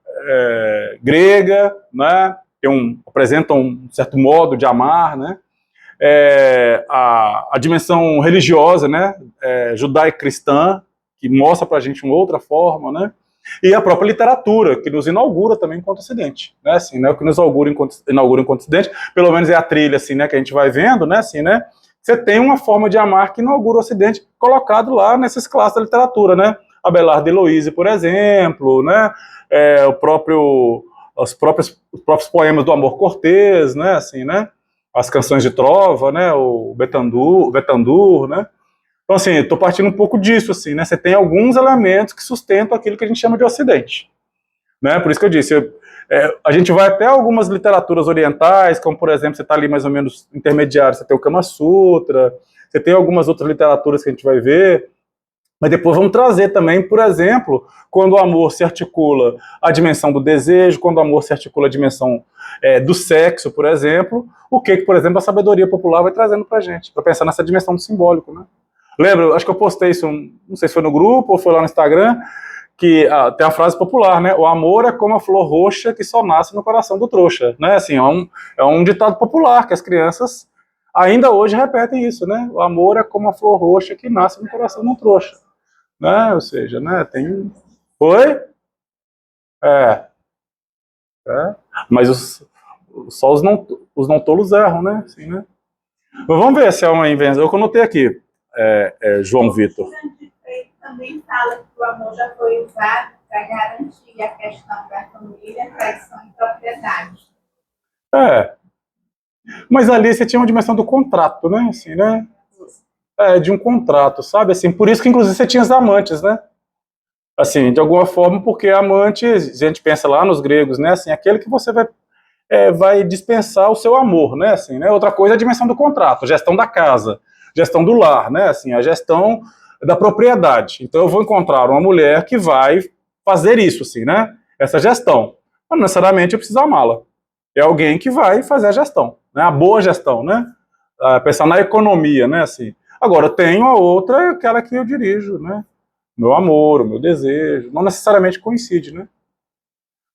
grega, né? Apresentam um certo modo de amar, né? A dimensão religiosa, né? Judaico-cristã, que mostra para a gente uma outra forma, né? E a própria literatura, que nos inaugura também enquanto Ocidente, né? Assim, né? O que nos inaugura enquanto Ocidente, pelo menos é a trilha, assim, né? Que a gente vai vendo, né? Assim, né? Você tem uma forma de amar que inaugura o Ocidente, colocado lá nessas classes da literatura, né? Abelardo de Heloíse, por exemplo, né? Os próprios poemas do Amor Cortês, né? Assim, né? As canções de trova, né? O Betandur, né? Então, assim, estou partindo um pouco disso, assim, né? Você tem alguns elementos que sustentam aquilo que a gente chama de Ocidente, né? Por isso que eu disse, a gente vai até algumas literaturas orientais, como, por exemplo, você está ali mais ou menos intermediário, você tem o Kama Sutra, você tem algumas outras literaturas que a gente vai ver, mas depois vamos trazer também, por exemplo, quando o amor se articula a dimensão do desejo, quando o amor se articula a dimensão do sexo, por exemplo, o que, por exemplo, a sabedoria popular vai trazendo para a gente, para pensar nessa dimensão do simbólico, né? Lembra, acho que eu postei isso, não sei se foi no grupo ou foi lá no Instagram, que tem a frase popular, né? O amor é como a flor roxa que só nasce no coração do trouxa, né? Assim, é um ditado popular que as crianças ainda hoje repetem isso, né? O amor é como a flor roxa que nasce no coração do trouxa, né? Ou seja, né? Tem... Oi? Mas só os não tolos erram, né? Assim, né? Mas vamos ver se é uma invenção. Eu anotei aqui. João Vitor. Também fala que o amor já foi usado para garantir a questão da família, traição e propriedade. Mas ali você tinha uma dimensão do contrato, né? Assim, né? De um contrato, sabe? Assim, por isso que, inclusive, você tinha as amantes, né? Assim, de alguma forma, porque amante, a gente pensa lá nos gregos, né? Assim, aquele que você vai dispensar o seu amor, né? Assim, né? Outra coisa é a dimensão do contrato, gestão da casa, gestão do lar, né? Assim, a gestão da propriedade. Então eu vou encontrar uma mulher que vai fazer isso, assim, né? Essa gestão. Mas não necessariamente eu preciso amá-la. É alguém que vai fazer a gestão, né? A boa gestão, né? Pensar na economia, né? Assim. Agora, tenho a outra, aquela que eu dirijo, né? Meu amor, o meu desejo, não necessariamente coincide, né?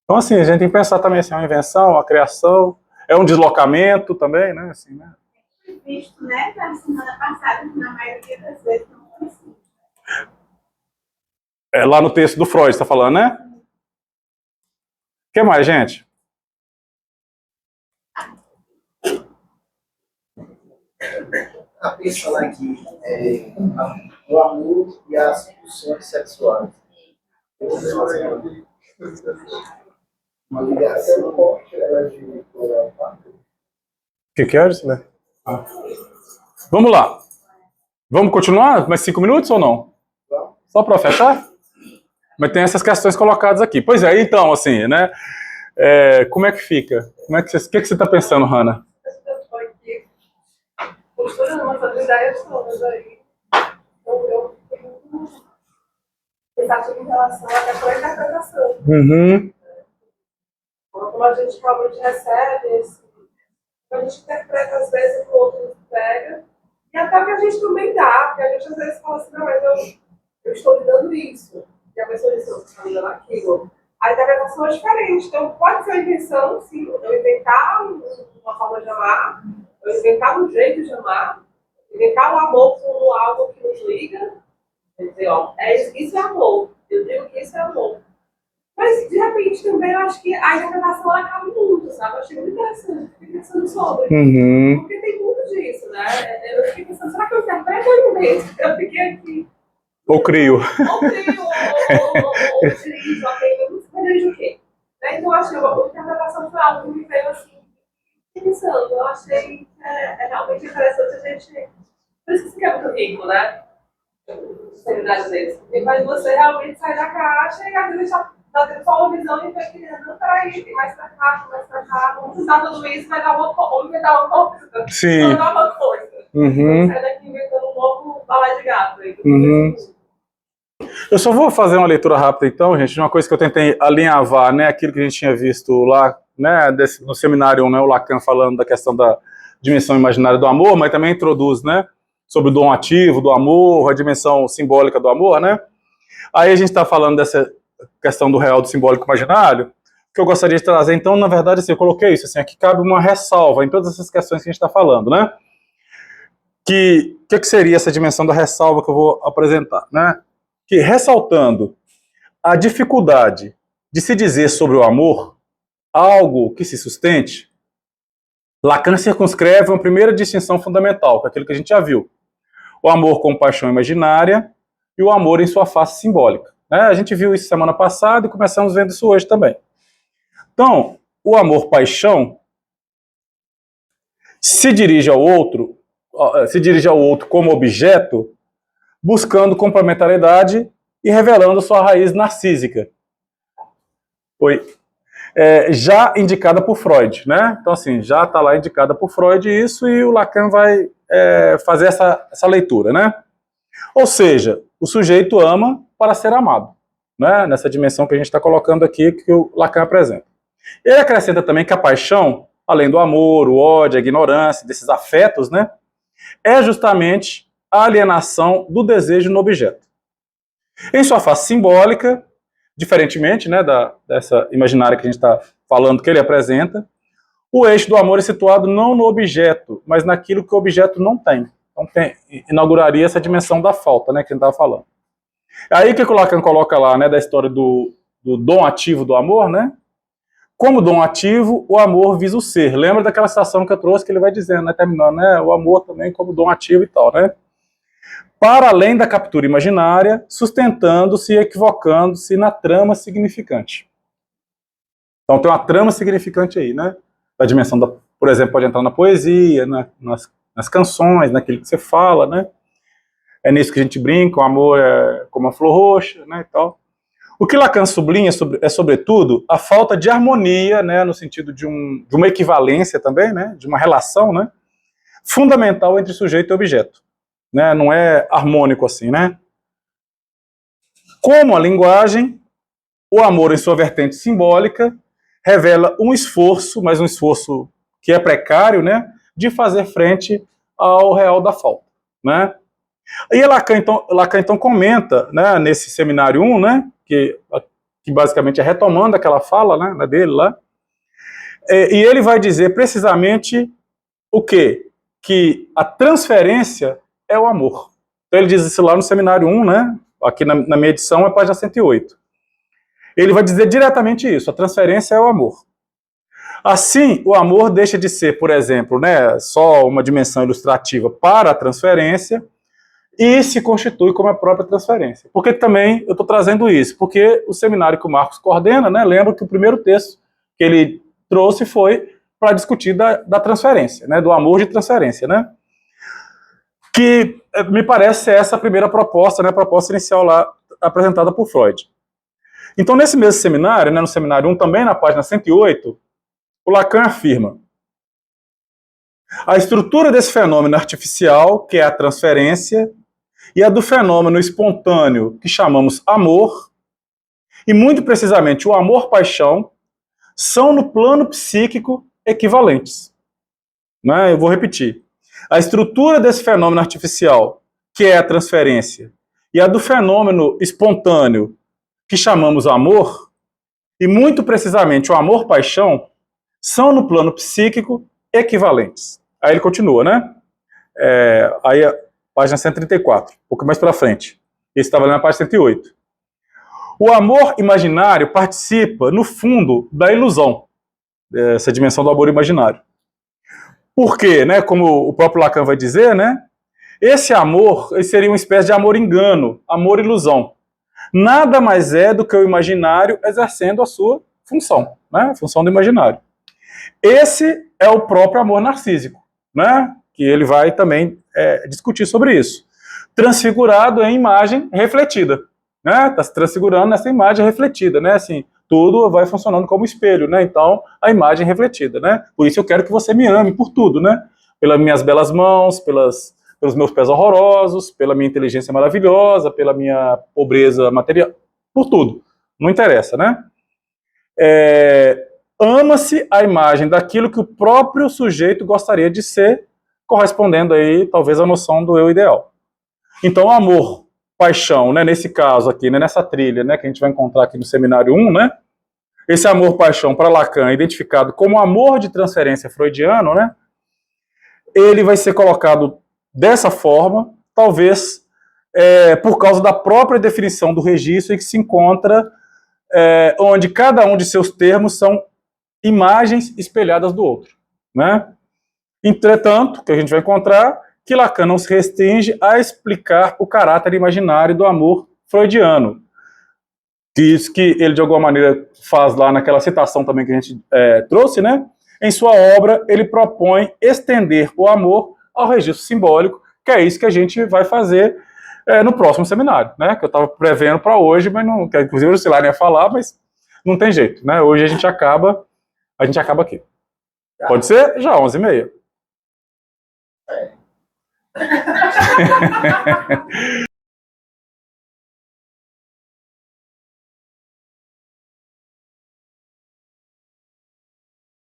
Então, assim, a gente tem que pensar também assim, uma invenção, uma criação, é um deslocamento também, né? Assim, né? Visto, né, na semana passada, na maioria das vezes não coincide. Lá no texto do Freud, você está falando, né? O que mais, gente? Pensando aqui, o amor e as pulsões sexuais. Uma ligação forte de... O que é isso, né? Vamos lá. Vamos continuar? Mais 5 minutos ou não? Só para fechar? Mas tem essas questões colocadas aqui. Pois é, então, assim, né? Como é que fica? O que você está pensando, Hannah? Postura umas ideias todas aí. Então, eu tenho muito pensativo em relação até com a interpretação. Como a gente realmente recebe, a gente interpreta às vezes, o outro pega, e até o que a gente também dá, porque a gente às vezes fala assim, não, mas eu estou lhe dando isso, e a pessoa diz, eu estou lhe dando aquilo. A interpretação é diferente, então pode ser a invenção, sim, eu inventar uma forma de amar, eu inventar um jeito de amar, inventar o amor como algo que nos liga, dizer, ó, isso é amor, eu digo que isso é amor. Mas, de repente, também eu acho que a interpretação ela cabe muito, sabe? Eu achei muito interessante, fiquei pensando sobre. Porque tem muito disso, né? Eu fiquei pensando, será que eu interpreto ou invento? Eu fiquei aqui. Ou crio. Ou dirijo, ou dirijo o quê? Então, eu achei que a interpretação foi algo que me veio assim, pensando. Eu achei realmente interessante a gente. Por isso que isso é muito rico, né? Seriedade deles. Porque faz você realmente sair da caixa e às vezes tá tendo só uma visão e vai querendo, não, peraí, tem mais pra cá, vamos usar tudo isso, vai dar vamos inventar uma coisa. Sim. Vamos dar uma coisa. Sai daqui inventando um novo balé de gato. Eu só vou fazer uma leitura rápida então, gente, de uma coisa que eu tentei alinhavar, né, aquilo que a gente tinha visto lá, né, no seminário, né, o Lacan falando da questão da dimensão imaginária do amor, mas também introduz, né, sobre o dom ativo do amor, a dimensão simbólica do amor, né. Aí a gente está falando dessa questão do real, do simbólico imaginário, que eu gostaria de trazer, então, na verdade, assim, eu coloquei isso, assim, aqui cabe uma ressalva em todas essas questões que a gente está falando, né? Que seria essa dimensão da ressalva que eu vou apresentar, né? Que, ressaltando a dificuldade de se dizer sobre o amor algo que se sustente, Lacan circunscreve uma primeira distinção fundamental, que é aquilo que a gente já viu. O amor como paixão imaginária e o amor em sua face simbólica. Né? A gente viu isso semana passada e começamos vendo isso hoje também. Então, o amor-paixão se dirige ao outro como objeto, buscando complementariedade e revelando sua raiz narcísica. Já indicada por Freud, né? Então, assim, já está lá indicada por Freud isso, e o Lacan vai fazer essa leitura, né? Ou seja, o sujeito ama para ser amado, né? Nessa dimensão que a gente está colocando aqui, que o Lacan apresenta. Ele acrescenta também que a paixão, além do amor, o ódio, a ignorância, desses afetos, né? É justamente a alienação do desejo no objeto. Em sua face simbólica, diferentemente, né, dessa imaginária que a gente está falando que ele apresenta, o eixo do amor é situado não no objeto, mas naquilo que o objeto não tem. Então, inauguraria essa dimensão da falta, né, que a gente estava falando. Aí que o Lacan coloca lá, né, da história do dom ativo do amor, né? Como dom ativo, o amor visa o ser. Lembra daquela citação que eu trouxe, que ele vai dizendo, né, terminando, né, o amor também como dom ativo e tal, né? Para além da captura imaginária, sustentando-se e equivocando-se na trama significante. Então tem uma trama significante aí, né? Da dimensão, por exemplo, pode entrar na poesia, nas canções, naquilo que você fala, né? É nisso que a gente brinca, o amor é como a flor roxa, né, e tal. O que Lacan sublinha é, sobretudo, a falta de harmonia, né, no sentido de uma equivalência também, né, de uma relação, né, fundamental entre sujeito e objeto. Né, não é harmônico assim, né? Como a linguagem, o amor em sua vertente simbólica revela um esforço, mas um esforço que é precário, né, de fazer frente ao real da falta, né? E Lacan então comenta, né, nesse seminário 1, né, que basicamente é retomando aquela fala, né, dele lá, e ele vai dizer precisamente o quê? Que a transferência é o amor. Então ele diz isso lá no seminário 1, né, aqui na minha edição é página 108. Ele vai dizer diretamente isso, a transferência é o amor. Assim, o amor deixa de ser, por exemplo, né, só uma dimensão ilustrativa para a transferência, e se constitui como a própria transferência. Por que também eu estou trazendo isso? Porque o seminário que o Marcos coordena, né, lembra que o primeiro texto que ele trouxe foi para discutir da transferência, né, do amor de transferência, né, que me parece ser essa a primeira proposta, né, a proposta inicial lá apresentada por Freud. Então, nesse mesmo seminário, né, no seminário 1, também na página 108, o Lacan afirma: a estrutura desse fenômeno artificial, que é a transferência, e a do fenômeno espontâneo, que chamamos amor, e muito precisamente o amor-paixão, são no plano psíquico equivalentes. Né? Eu vou repetir. A estrutura desse fenômeno artificial, que é a transferência, e a do fenômeno espontâneo, que chamamos amor, e muito precisamente o amor-paixão, são no plano psíquico equivalentes. Aí ele continua, né? Aí página 134, um pouco mais para frente. Esse estava ali na página 108. O amor imaginário participa, no fundo, da ilusão, essa dimensão do amor imaginário. Por quê? Né? Como o próprio Lacan vai dizer, né? Esse amor seria uma espécie de amor-engano, amor-ilusão. Nada mais é do que o imaginário exercendo a sua função, né? A função do imaginário. Esse é o próprio amor narcísico, né? Que ele vai também discutir sobre isso. Transfigurado em imagem refletida, né? Está se transfigurando nessa imagem refletida, né? Assim, tudo vai funcionando como espelho, né? Então, a imagem refletida, né? Por isso eu quero que você me ame por tudo, né? Pelas minhas belas mãos, pelos meus pés horrorosos, pela minha inteligência maravilhosa, pela minha pobreza material, por tudo. Não interessa, né? Ama-se a imagem daquilo que o próprio sujeito gostaria de ser, correspondendo aí, talvez, à noção do eu ideal. Então, amor, paixão, né, nesse caso aqui, né, nessa trilha, né, que a gente vai encontrar aqui no seminário 1, né, esse amor-paixão para Lacan, identificado como amor de transferência freudiano, né, ele vai ser colocado dessa forma, talvez por causa da própria definição do registro, em que se encontra onde cada um de seus termos são imagens espelhadas do outro, né? Entretanto, que a gente vai encontrar que Lacan não se restringe a explicar o caráter imaginário do amor freudiano. Isso que ele, de alguma maneira, faz lá naquela citação também que a gente trouxe, né? Em sua obra, ele propõe estender o amor ao registro simbólico, que é isso que a gente vai fazer no próximo seminário, né? Que eu estava prevendo para hoje, mas não, que inclusive o Silane ia falar, mas não tem jeito, né? Hoje a gente acaba aqui. Pode ser? Já, 11h30.